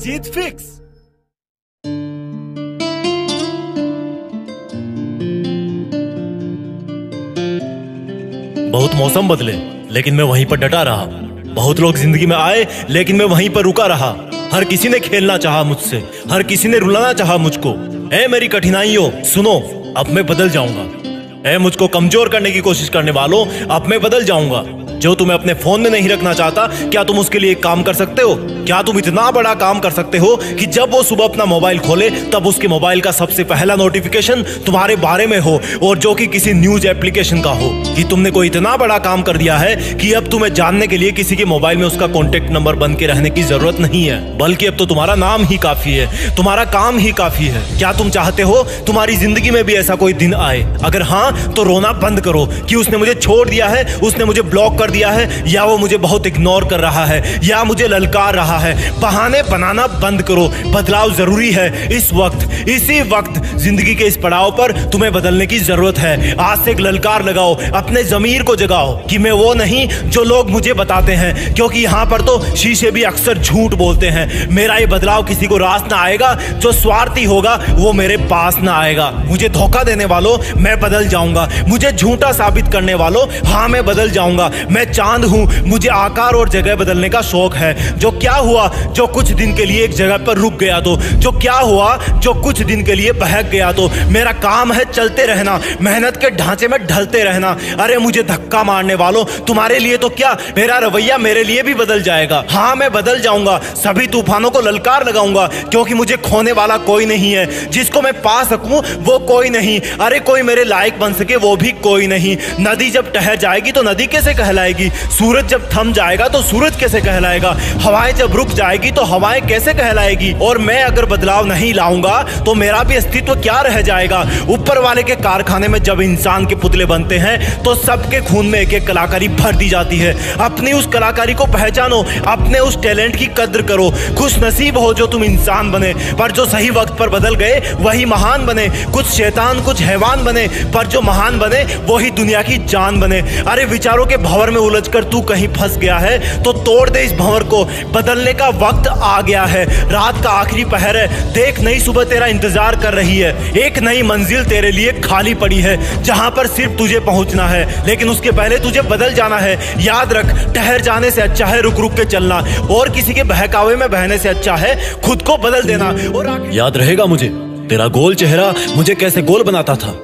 जीत fix. बहुत मौसम बदले लेकिन मैं वहीं पर डटा रहा। बहुत लोग जिंदगी में आए लेकिन मैं वहीं पर रुका रहा। हर किसी ने खेलना चाहा मुझसे, हर किसी ने रुलाना चाहा मुझको। ऐ मेरी कठिनाइयों सुनो, अब मैं बदल जाऊंगा। ऐ मुझको कमजोर करने की कोशिश करने वालों, अब मैं बदल जाऊंगा। जो तुम्हें अपने फोन में नहीं रखना चाहता, क्या तुम उसके लिए एक काम कर सकते हो? क्या तुम इतना बड़ा काम कर सकते हो कि जब वो सुबह अपना मोबाइल खोले तब उसके मोबाइल का सबसे पहला नोटिफिकेशन तुम्हारे बारे में हो, और जो कि किसी न्यूज एप्लीकेशन का हो? कि तुमने कोई इतना बड़ा काम कर दिया है कि अब तुम्हें जानने के लिए किसी के मोबाइल में उसका कॉन्टेक्ट नंबर बन के रहने की जरूरत नहीं है, बल्कि अब तो तुम्हारा नाम ही काफी है, तुम्हारा काम ही काफी है। क्या तुम चाहते हो तुम्हारी जिंदगी में भी ऐसा कोई दिन आए? अगर हाँ तो रोना बंद करो कि उसने मुझे छोड़ दिया है, उसने मुझे ब्लॉक कर दिया है, या वो मुझे बहुत इग्नोर कर रहा है, या मुझे ललकार रहा है। बहाने बनाना बंद करो। बदलाव जरूरी है। इस वक्त, इसी वक्त जिंदगी के इस पड़ाव पर तुम्हें बदलने की जरूरत है। आज से एक ललकार लगाओ, अपने जमीर को जगाओ कि मैं वो नहीं जो लोग मुझे बताते हैं, क्योंकि यहाँ पर तो शीशे भी अक्सर झूठ बोलते हैं। मेरा ये बदलाव किसी को रास ना आएगा। जो स्वार्थी होगा वो मेरे पास ना आएगा। मुझे धोखा देने वालों, मैं बदल जाऊंगा। मुझे झूठा साबित करने वालों, हाँ मैं बदल जाऊंगा। मैं चांद हूं, मुझे आकार और जगह बदलने का शौक है। जो क्या हुआ जो कुछ दिन के लिए एक जगह पर रुक गया तो? जो क्या हुआ जो कुछ दिन के लिए बहक गया तो? मेरा काम है चलते रहना, मेहनत के ढांचे में ढलते रहना। अरे मुझे धक्का मारने वालों, तुम्हारे लिए तो क्या, मेरा रवैया मेरे लिए भी बदल जाएगा। हाँ मैं बदल जाऊंगा। सभी तूफानों को ललकार लगाऊंगा, क्योंकि मुझे खोने वाला कोई नहीं है। जिसको मैं पा सकूं वो कोई नहीं। अरे कोई मेरे लायक बन सके वो भी कोई नहीं। नदी जब ठहर जाएगी तो नदी कैसे कहलाएगी? सूरज जब थम जाएगा तो सूरज कैसे कहलाएगा? हवाएं जब रुक जाएगी तो हवाएं कैसे कहलाएगी? और मैं अगर बदलाव नहीं लाऊंगा तो मेरा भी अस्तित्व क्या रह जाएगा? ऊपर वाले के कारखाने में जब इंसान के पुतले बनते हैं तो सबके खून में एक एक कलाकारी भर दी जाती है। अपनी उस कलाकारी को पहचानो, अपने उस टैलेंट की कद्र करो। खुश नसीब हो जो तुम इंसान बने, पर जो सही वक्त पर बदल गए वही महान बने। कुछ शैतान कुछ हैवान बने, पर जो महान बने वही दुनिया की जान बने। अरे विचारों के भंवर में उलझ कर तू कहीं फंस गया है तो तोड़ दे इस भंवर को। बदलने का वक्त आ गया है। रात का आखिरी पहर है। देख नई सुबह तेरा इंतजार कर रही है। एक नई मंजिल तेरे लिए खाली पड़ी है, जहां पर सिर्फ तुझे पहुंचना है, लेकिन उसके पहले तुझे बदल जाना है। याद रख, ठहर जाने से अच्छा है रुक रुक के चलना, और किसी के बहकावे में बहने से अच्छा है खुद को बदल देना। और याद रहेगा मुझे तेरा गोल चेहरा मुझे कैसे गोल बनाता था।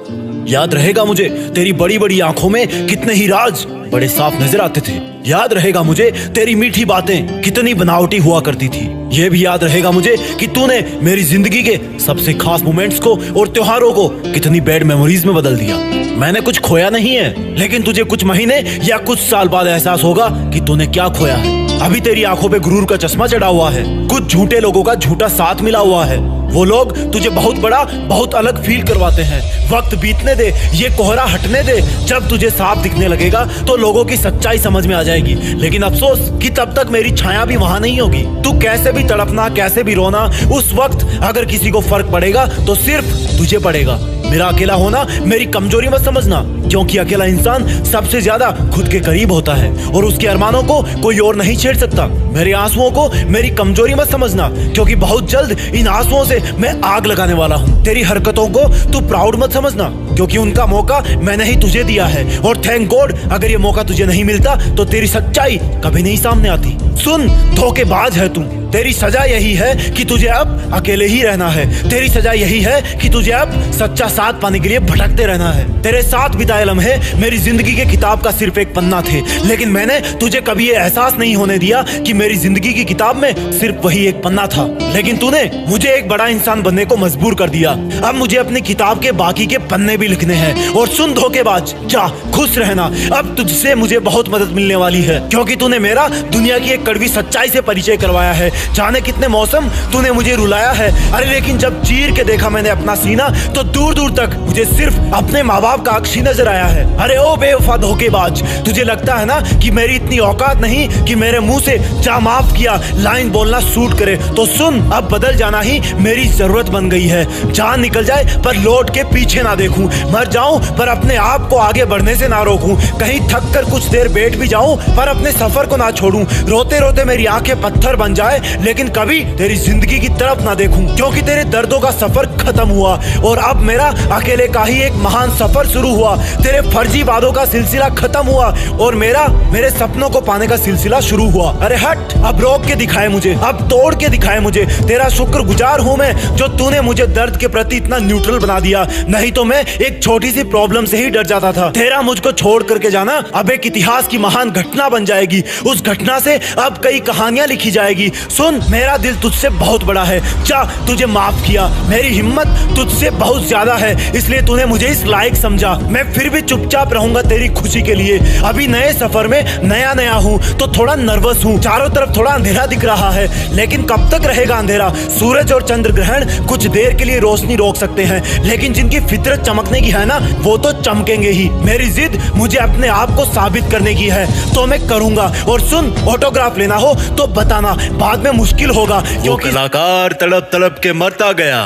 याद रहेगा मुझे तेरी बड़ी बड़ी आंखों में कितने ही राज बड़े साफ नजर आते थे। याद रहेगा मुझे तेरी मीठी बातें कितनी बनावटी हुआ करती थी। यह भी याद रहेगा मुझे कि तूने मेरी जिंदगी के सबसे खास मोमेंट्स को और त्योहारों को कितनी बैड मेमोरीज में बदल दिया। मैंने कुछ खोया नहीं है, लेकिन तुझे कुछ महीने या कुछ साल बाद एहसास होगा कि तूने क्या खोया है। अभी तेरी आंखों पे गुरूर का चश्मा चढ़ा हुआ है। कुछ झूठे लोगों का झूठा साथ मिला हुआ है। वो लोग तुझे बहुत बड़ा बहुत अलग फील करवाते हैं। वक्त बीतने दे, ये कोहरा हटने दे। जब तुझे साफ दिखने लगेगा तो लोगों की सच्चाई समझ में आ जाएगी। लेकिन अफसोस कि तब तक मेरी छाया भी वहां नहीं होगी। तू कैसे भी तड़पना, कैसे भी रोना, उस वक्त अगर किसी को फर्क पड़ेगा तो सिर्फ तुझे पड़ेगा। मेरा अकेला होना मेरी कमजोरी मत समझना, क्योंकि अकेला इंसान सबसे ज्यादा खुद के करीब होता है और उसके अरमानों को कोई और नहीं छेड़ सकता। मेरे आंसुओं को मेरी कमजोरी मत समझना, क्योंकि बहुत जल्द इन आंसुओं से मैं आग लगाने वाला हूँ। तेरी हरकतों को तू प्राउड मत समझना, क्योंकि उनका मौका मैंने ही तुझे दिया है। और थैंक गॉड अगर ये मौका तुझे नहीं मिलता तो तेरी सच्चाई कभी नहीं सामने आती। सुन, धोखेबाज है तू। तेरी सजा यही है कि तुझे अब अकेले ही रहना है। तेरी सजा यही है कि तुझे अब सच्चा साथ पाने के लिए भटकते रहना है। तेरे साथ बिताए लम्हे मेरी जिंदगी के किताब का सिर्फ एक पन्ना थे, लेकिन मैंने तुझे कभी ये एहसास नहीं होने दिया कि मेरी जिंदगी की किताब में सिर्फ वही एक पन्ना था। लेकिन तूने मुझे एक बड़ा इंसान बनने को मजबूर कर दिया। अब मुझे अपनी किताब के बाकी के पन्ने भी लिखने हैं। और सुन धोखेबाज, जा खुश रहना। अब तुझसे मुझे बहुत मदद मिलने वाली है, क्योंकि तूने मेरा दुनिया की एक कड़वी सच्चाई से परिचय करवाया है। जाने कितने मौसम तूने मुझे रुलाया है। अरे लेकिन जब चीर के देखा मैंने अपना सीना तो दूर दूर तक मुझे सिर्फ अपने माँ बाप का अक्ष नजर आया है। अरे ओ बेवफा धोखेबाज, तुझे लगता है ना कि मेरी इतनी औकात नहीं कि मेरे मुंह से जा माफ किया लाइन बोलना सूट करे? तो सुन, अब बदल जाना ही मेरी जरूरत बन गई है। जान निकल जाए पर लौट के पीछे ना देखूं, मर जाऊं पर अपने आप को आगे बढ़ने से ना रोकूं, कहीं थक कर कुछ देर बैठ भी जाऊं पर अपने सफर को ना छोड़ूं। रोते रोते मेरी आंखें पत्थर बन जाए लेकिन कभी तेरी जिंदगी की तरफ ना देखूं, क्योंकि तेरे दर्दों का सफर खत्म हुआ और अब मेरा अकेले का ही एक महान सफर शुरू हुआ। तेरे फर्जी वादों का सिलसिला खत्म हुआ और मेरे सपनों को पाने का सिलसिला शुरू हुआ। अरे हट, अब रोक के दिखाए मुझे, अब तोड़ के दिखाए मुझे। तेरा शुक्रगुजार हूँ मैं जो तूने मुझे दर्द के प्रति इतना न्यूट्रल बना दिया, नहीं तो मैं एक छोटी सी प्रॉब्लम से ही डर जाता था। तेरा मुझको छोड़ करके जाना अब एक इतिहास की महान घटना बन जाएगी। उस घटना से अब कई कहानियां लिखी जाएगी। सुन, मेरा दिल तुझसे बहुत बड़ा है, जा, तुझे माफ किया। मेरी हिम्मत तुझसे बहुत ज्यादा है, इसलिए तूने मुझे इस लायक समझा। मैं फिर भी चुपचाप रहूंगा तेरी खुशी के लिए। अभी नए सफर में नया हूँ तो थोड़ा नर्वस हूँ। चारों तरफ थोड़ा अंधेरा दिख रहा है, लेकिन कब तक रहेगा अंधेरा? सूरज और चंद्र ग्रहण कुछ देर के लिए रोशनी रोक सकते हैं, लेकिन जिनकी फितरत चमकने की है ना, वो तो चमकेंगे ही। मेरी जिद मुझे अपने आप को साबित करने की है, तो मैं करूंगा। और सुन, ऑटोग्राफ लेना हो तो बताना, बाद में मुश्किल होगा, क्योंकि कलाकार तड़प तड़प के मरता गया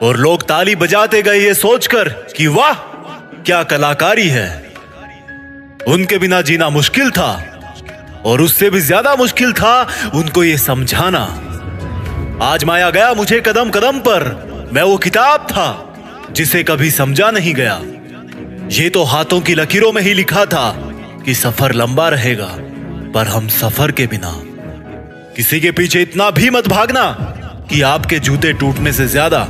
और लोग ताली बजाते गए ये सोचकर कि वाह क्या कलाकारी है। उनके बिना जीना मुश्किल था और उससे भी ज्यादा मुश्किल था उनको ये समझाना। आजमाया गया मुझे कदम कदम पर, मैं वो किताब था जिसे कभी समझा नहीं गया। ये तो हाथों की लकीरों में ही लिखा था कि सफर लंबा रहेगा, पर हम सफर के बिना। किसी के पीछे इतना भी मत भागना कि आपके जूते टूटने से ज्यादा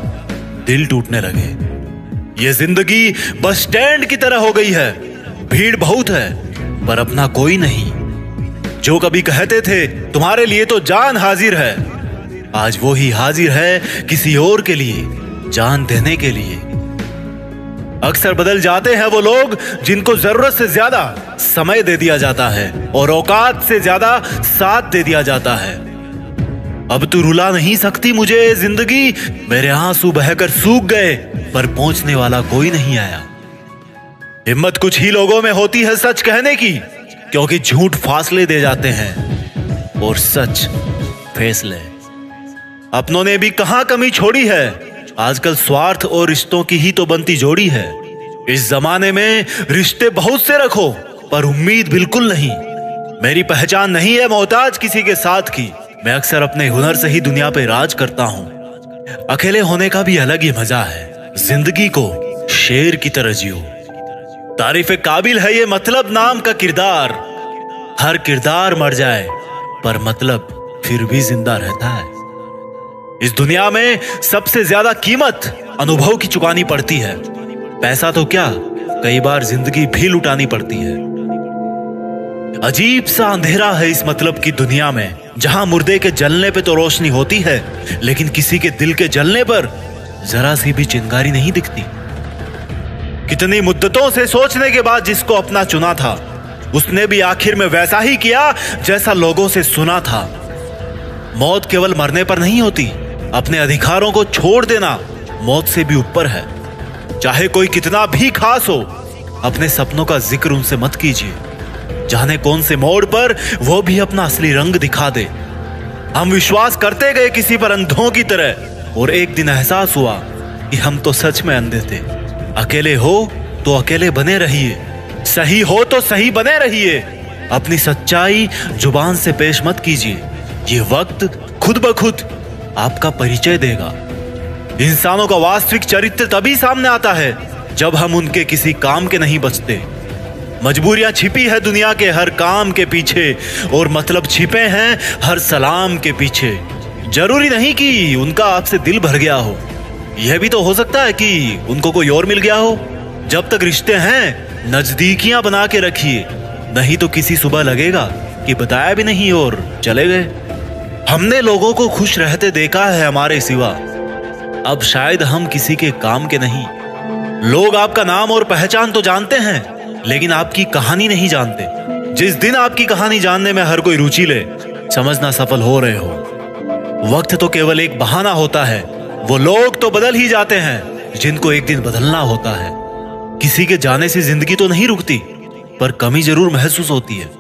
दिल टूटने लगे। ये जिंदगी बस स्टैंड की तरह हो गई है, भीड़ बहुत है पर अपना कोई नहीं। जो कभी कहते थे तुम्हारे लिए तो जान हाजिर है, आज वो ही हाजिर है किसी और के लिए, जान देने के लिए। अक्सर बदल जाते हैं वो लोग जिनको जरूरत से ज्यादा समय दे दिया जाता है और औकात से ज्यादा साथ दे दिया जाता है। अब तू रुला नहीं सकती मुझे जिंदगी, मेरे आंसू बहकर सूख गए पर पहुंचने वाला कोई नहीं आया। हिम्मत कुछ ही लोगों में होती है सच कहने की, क्योंकि झूठ फासले दे जाते हैं और सच फैसले। अपनों ने भी कहां कमी छोड़ी है, आजकल स्वार्थ और रिश्तों की ही तो बनती जोड़ी है। इस जमाने में रिश्ते बहुत से रखो पर उम्मीद बिल्कुल नहीं। मेरी पहचान नहीं है मोहताज किसी के साथ की, मैं अक्सर अपने हुनर से ही दुनिया पे राज करता हूं। अकेले होने का भी अलग ही मजा है, जिंदगी को शेर की तरह जियो। तारीफ काबिल है ये मतलब नाम का किरदार, हर किरदार मर जाए पर मतलब फिर भी जिंदा रहता है। इस दुनिया में सबसे ज्यादा कीमत अनुभव की चुकानी पड़ती है, पैसा तो क्या कई बार जिंदगी भी लुटानी पड़ती है। अजीब सा अंधेरा है इस मतलब की दुनिया में, जहां मुर्दे के जलने पे तो रोशनी होती है, लेकिन किसी के दिल के जलने पर जरा सी भी चिंगारी नहीं दिखती। कितनी मुद्दतों से सोचने के बाद जिसको अपना चुना था, उसने भी आखिर में वैसा ही किया जैसा लोगों से सुना था। मौत केवल मरने पर नहीं होती, अपने अधिकारों को छोड़ देना मौत से भी ऊपर है। चाहे कोई कितना भी खास हो, अपने सपनों का जिक्र उनसे मत कीजिए, जाने कौन से मोड़ पर वो भी अपना असली रंग दिखा दे। हम विश्वास करते गए किसी पर अंधों की तरह, और एक दिन एहसास हुआ कि हम तो सच में अंधे थे। अकेले हो तो अकेले बने रहिए, सही हो तो सही बने रहिए। अपनी सच्चाई जुबान से पेश मत कीजिए, ये वक्त खुद ब खुद आपका परिचय देगा। इंसानों का वास्तविक चरित्र तभी सामने आता है जब हम उनके किसी काम के नहीं बचते। मजबूरियां छिपी है दुनिया के हर काम के पीछे, और मतलब छिपे हैं हर सलाम के पीछे। जरूरी नहीं कि उनका आपसे दिल भर गया हो, यह भी तो हो सकता है कि उनको कोई और मिल गया हो। जब तक रिश्ते हैं नजदीकियां बना के रखिए, नहीं तो किसी सुबह लगेगा कि बताया भी नहीं और चले गए। हमने लोगों को खुश रहते देखा है हमारे सिवा, अब शायद हम किसी के काम के नहीं। लोग आपका नाम और पहचान तो जानते हैं, लेकिन आपकी कहानी नहीं जानते। जिस दिन आपकी कहानी जानने में हर कोई रुचि ले, समझना सफल हो रहे हो। वक्त तो केवल एक बहाना होता है, वो लोग तो बदल ही जाते हैं जिनको एक दिन बदलना होता है। किसी के जाने से जिंदगी तो नहीं रुकती, पर कमी जरूर महसूस होती है।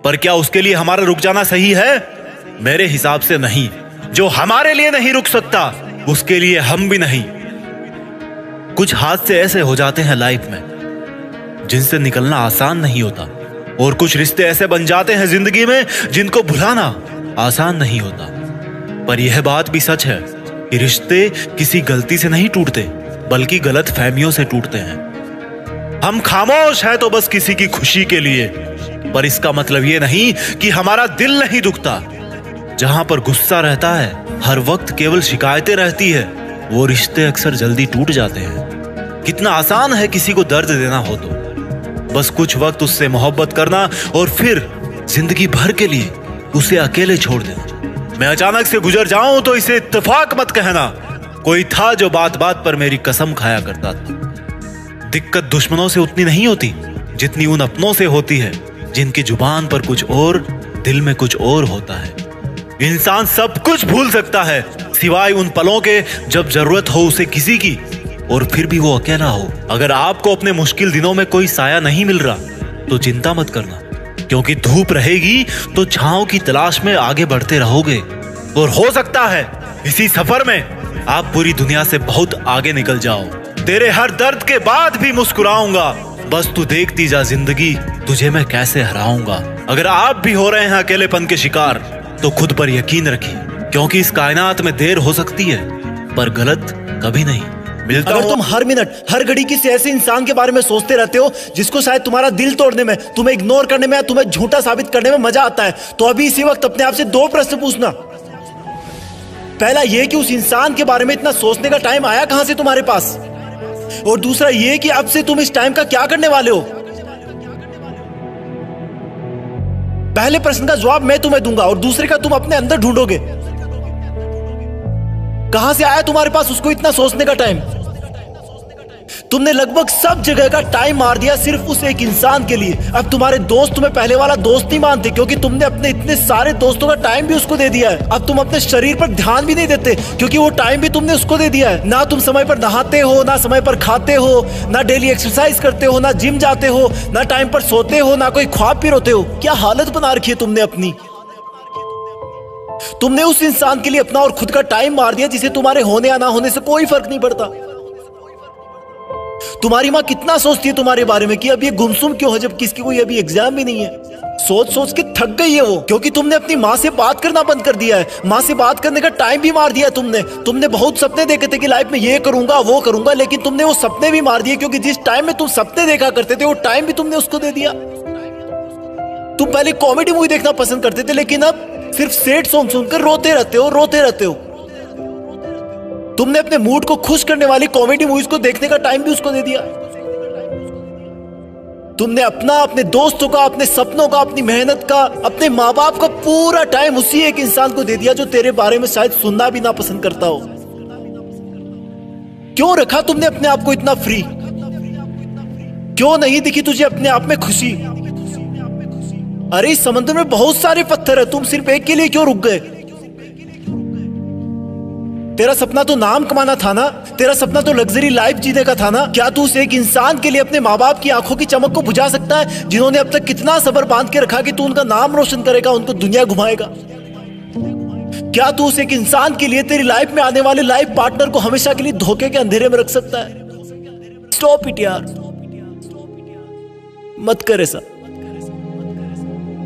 पर क्या उसके लिए हमारा रुक जाना सही है? मेरे हिसाब से नहीं। जो हमारे लिए नहीं रुक सकता, उसके लिए हम भी नहीं। कुछ हादसे ऐसे हो जाते हैं लाइफ में जिनसे निकलना आसान नहीं होता, और कुछ रिश्ते ऐसे बन जाते हैं जिंदगी में जिनको भुलाना आसान नहीं होता, पर यह बात भी सच है कि रिश्ते किसी गलती से नहीं टूटते, बल्कि गलत फहमियों से टूटते हैं। हम खामोश हैं तो बस किसी की खुशी के लिए, पर इसका मतलब यह नहीं कि हमारा दिल नहीं दुखता। जहां पर गुस्सा रहता है, हर वक्त केवल शिकायतें रहती है, वो रिश्ते अक्सर जल्दी टूट जाते हैं। कितना आसान है किसी को दर्द देना हो तो बस कुछ वक्त उससे मोहब्बत करना और फिर जिंदगी भर के लिए उसे अकेले छोड़ देना। मैं अचानक से गुजर जाऊं तो इसे इत्तेफाक मत कहना। कोई था जो बात बात पर मेरी कसम खाया करता था। दिक्कत दुश्मनों से उतनी नहीं होती जितनी उन अपनों से होती है जिनकी जुबान पर कुछ और, दिल में कुछ और होता है। इंसान सब कुछ भूल सकता है सिवाय उन पलों के जब जरूरत हो उसे किसी की, और फिर भी वो अकेला हो। अगर आपको अपने मुश्किल दिनों में कोई साया नहीं मिल रहा तो चिंता मत करना, क्योंकि धूप रहेगी तो छांव की तलाश में आगे बढ़ते रहोगे। और हो सकता है इसी सफर में आप पूरी दुनिया से बहुत आगे निकल जाओ। तेरे हर दर्द के बाद भी मुस्कुराऊंगा, बस तू देखती जा जिंदगी तुझे मैं कैसे हराऊंगा। अगर आप भी हो रहे हैं अकेलेपन के शिकार तो खुद पर यकीन रखिए, क्योंकि इस कायनात में देर हो सकती है पर गलत कभी नहीं। मिलता अगर तुम हर मिनट हर घड़ी किसी ऐसे इंसान के बारे में सोचते रहते हो जिसको शायद तुम्हारा दिल तोड़ने में, तुम्हें इग्नोर करने में या तुम्हें झूठा साबित करने में मजा आता है, तो अभी इसी वक्त अपने आप से 2 प्रश्न पूछना। पहला ये कि उस इंसान के बारे में इतना सोचने का टाइम आया कहां से तुम्हारे पास, और दूसरा ये कि अब से तुम इस टाइम का क्या करने वाले हो। पहले प्रश्न का जवाब मैं तुम्हें दूंगा और दूसरे का तुम अपने अंदर ढूंढोगे। कहां से आया तुम्हारे पास उसको इतना सोचने का टाइम। तुमने लगभग सब जगह का टाइम मार दिया सिर्फ उस एक इंसान के लिए। अब तुम्हारे दोस्त तुम्हें पहले वाला दोस्त नहीं मानते, क्योंकि तुमने अपने इतने सारे दोस्तों का टाइम भी उसको दे दिया है। अब तुम अपने शरीर पर ध्यान भी नहीं देते, क्योंकि वो टाइम भी तुमने उसको दे दिया है। ना तुम समय पर नहाते हो, ना समय पर खाते हो, ना डेली एक्सरसाइज करते हो, ना जिम जाते हो, ना टाइम पर सोते हो, ना कोई ख्वाब भी रोते हो। क्या हालत बना रखी है तुमने अपनी। तुमने उस इंसान के लिए अपना और खुद का टाइम मार दिया जिसे तुम्हारे होने या ना होने से कोई फर्क नहीं पड़ता। तुम्हारी माँ कितना सोचती है तुम्हारे बारे में कि अब ये गुमसुम क्यों है जब किसकी कोई अभी एग्जाम भी नहीं है। सोच सोच के थक गई है वो, क्योंकि तुमने अपनी माँ से बात करना बंद कर दिया है। माँ से बात करने का टाइम भी मार दिया तुमने बहुत सपने देखे थे कि लाइफ में ये करूंगा वो करूंगा, लेकिन तुमने वो सपने भी मार दिए, क्योंकि जिस टाइम में तुम सपने देखा करते थे वो टाइम भी तुमने उसको दे दिया। तुम पहले कॉमेडी मूवी देखना पसंद करते थे, लेकिन अब सिर्फ सैड सॉन्ग सुनकर रोते रहते हो। तुमने अपने मूड को खुश करने वाली कॉमेडी मूवीज को देखने का टाइम भी उसको दे दिया। तुमने अपने दोस्तों का, अपने सपनों का, अपनी मेहनत का, अपने माँ बाप का पूरा टाइम उसी एक इंसान को दे दिया जो तेरे बारे में शायद सुनना भी ना पसंद करता हो। क्यों रखा तुमने अपने आप को इतना फ्री? क्यों नहीं दिखी तुझे अपने आप में खुशी? अरे इस समुद्र में बहुत सारे पत्थर है, तुम सिर्फ एक के लिए क्यों रुक गए? तेरा सपना तो नाम कमाना था ना, तेरा सपना तो लग्जरी लाइफ जीने का था ना। क्या तू उस एक इंसान के लिए अपने माँ बाप की आंखों की चमक को बुझा सकता है जिन्होंने अब तक कितना सब्र बांध के रखा कि तू उनका नाम रोशन करेगा, उनको दुनिया घुमाएगा? क्या तू उस एक इंसान के लिए तेरी लाइफ में आने वाले लाइफ पार्टनर को हमेशा के लिए धोखे के अंधेरे में रख सकता है? स्टॉप इट यार, मत कर ऐसा।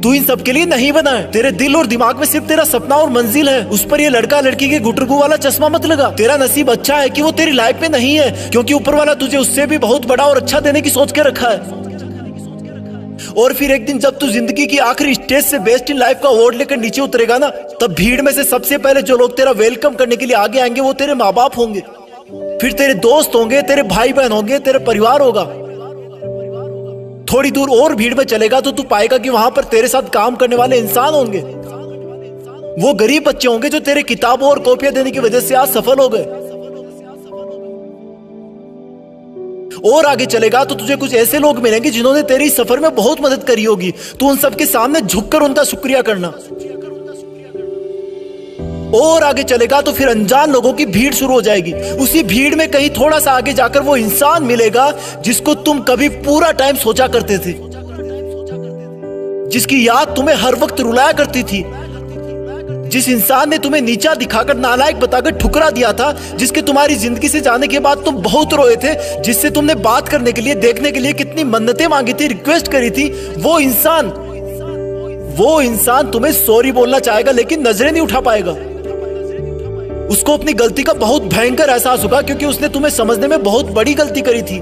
तू इन सब के लिए नहीं बना है। तेरे दिल और दिमाग में सिर्फ तेरा सपना और मंजिल है, उस पर ये लड़का लड़की के गुटरगू वाला चश्मा मत लगा। तेरा नसीब अच्छा है कि वो तेरी लाइफ में नहीं है, क्योंकि ऊपर वाला तुझे उससे भी बहुत बड़ा और अच्छा देने की सोच के रखा है। और फिर एक दिन जब तू जिंदगी की आखिरी स्टेज से बेस्ट इन लाइफ का अवार्ड लेकर नीचे उतरेगा ना, तब भीड़ में से सबसे पहले जो लोग तेरा वेलकम करने के लिए आगे आएंगे वो तेरे माँ बाप होंगे, फिर तेरे दोस्त होंगे, तेरे भाई बहन होंगे, तेरे परिवार होगा। थोड़ी दूर और भीड़ में चलेगा तो तू पाएगा कि वहां पर तेरे साथ काम करने वाले इंसान होंगे। वो गरीब बच्चे होंगे जो तेरे किताबों और कॉपियां देने की वजह से आज सफल हो गए। और आगे चलेगा तो तुझे कुछ ऐसे लोग मिलेंगे जिन्होंने तेरी सफर में बहुत मदद करी होगी। तू उन सबके सामने झुककर उनका शुक्रिया करना। और आगे चलेगा तो फिर अनजान लोगों की भीड़ शुरू हो जाएगी। उसी भीड़ में कहीं थोड़ा सा आगे जाकर वो इंसान मिलेगा जिसको तुम कभी पूरा टाइम सोचा करते थे, जिसकी याद तुम्हें हर वक्त रुलाया करती थी, जिस इंसान ने तुम्हें नीचा दिखाकर नालायक बताकर ठुकरा दिया था, जिसके तुम्हारी जिंदगी से जाने के बाद तुम बहुत रोए थे, जिससे तुमने बात करने के लिए, देखने के लिए कितनी मन्नतें मांगी थी, रिक्वेस्ट करी थी, वो इंसान तुम्हें सॉरी बोलना चाहेगा लेकिन नजरें नहीं उठा पाएगा। उसको अपनी गलती का बहुत भयंकर एहसास होगा क्योंकि उसने तुम्हें समझने में बहुत बड़ी गलती करी थी।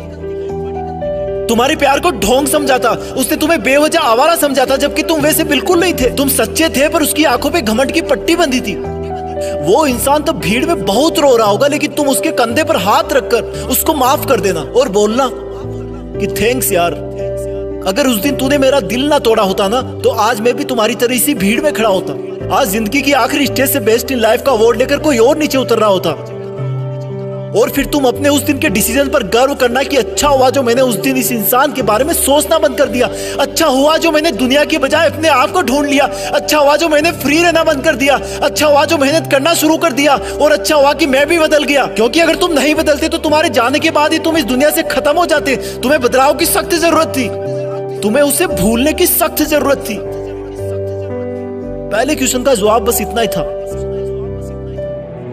तुम्हारे प्यार को ढोंग समझा था, उसने तुम्हें बेवजह आवारा समझा था, जबकि तुम वैसे बिल्कुल नहीं थे। तुम सच्चे थे पर उसकी आंखों पे घमंड की पट्टी बंधी थी। वो इंसान तो भीड़ में बहुत रो रहा होगा लेकिन तुम उसके कंधे पर हाथ रखकर उसको माफ कर देना और बोलना कि थैंक्स यार, अगर उस दिन तूने मेरा दिल ना तोड़ा होता ना तो आज मैं भी तुम्हारी तरह इसी भीड़ में खड़ा होता। आज जिंदगी की आखिरी स्टेज से बेस्ट इन लाइफ का अवार्ड लेकर कोई और नीचे उतर रहा होता। और फिर तुम अपने उस दिन के डिसीजन पर गर्व करना कि अच्छा हुआ जो मैंने उस दिन इस इंसान के बारे में सोचना बंद कर दिया। अच्छा हुआ जो मैंने दुनिया की बजाय अपने आप को ढूंढ लिया। अच्छा हुआ जो मैंने फ्री रहना बंद कर दिया। अच्छा हुआ जो मेहनत करना शुरू कर दिया। और अच्छा हुआ कि मैं भी बदल गया, क्योंकि अगर तुम नहीं बदलते तो तुम्हारे जाने के बाद ही तुम इस दुनिया से खत्म हो जाते। तुम्हें बदलाव की सख्त जरूरत थी, तुम्हें उसे भूलने की सख्त जरूरत थी। पहले क्वेश्चन का जवाब बस इतना ही था।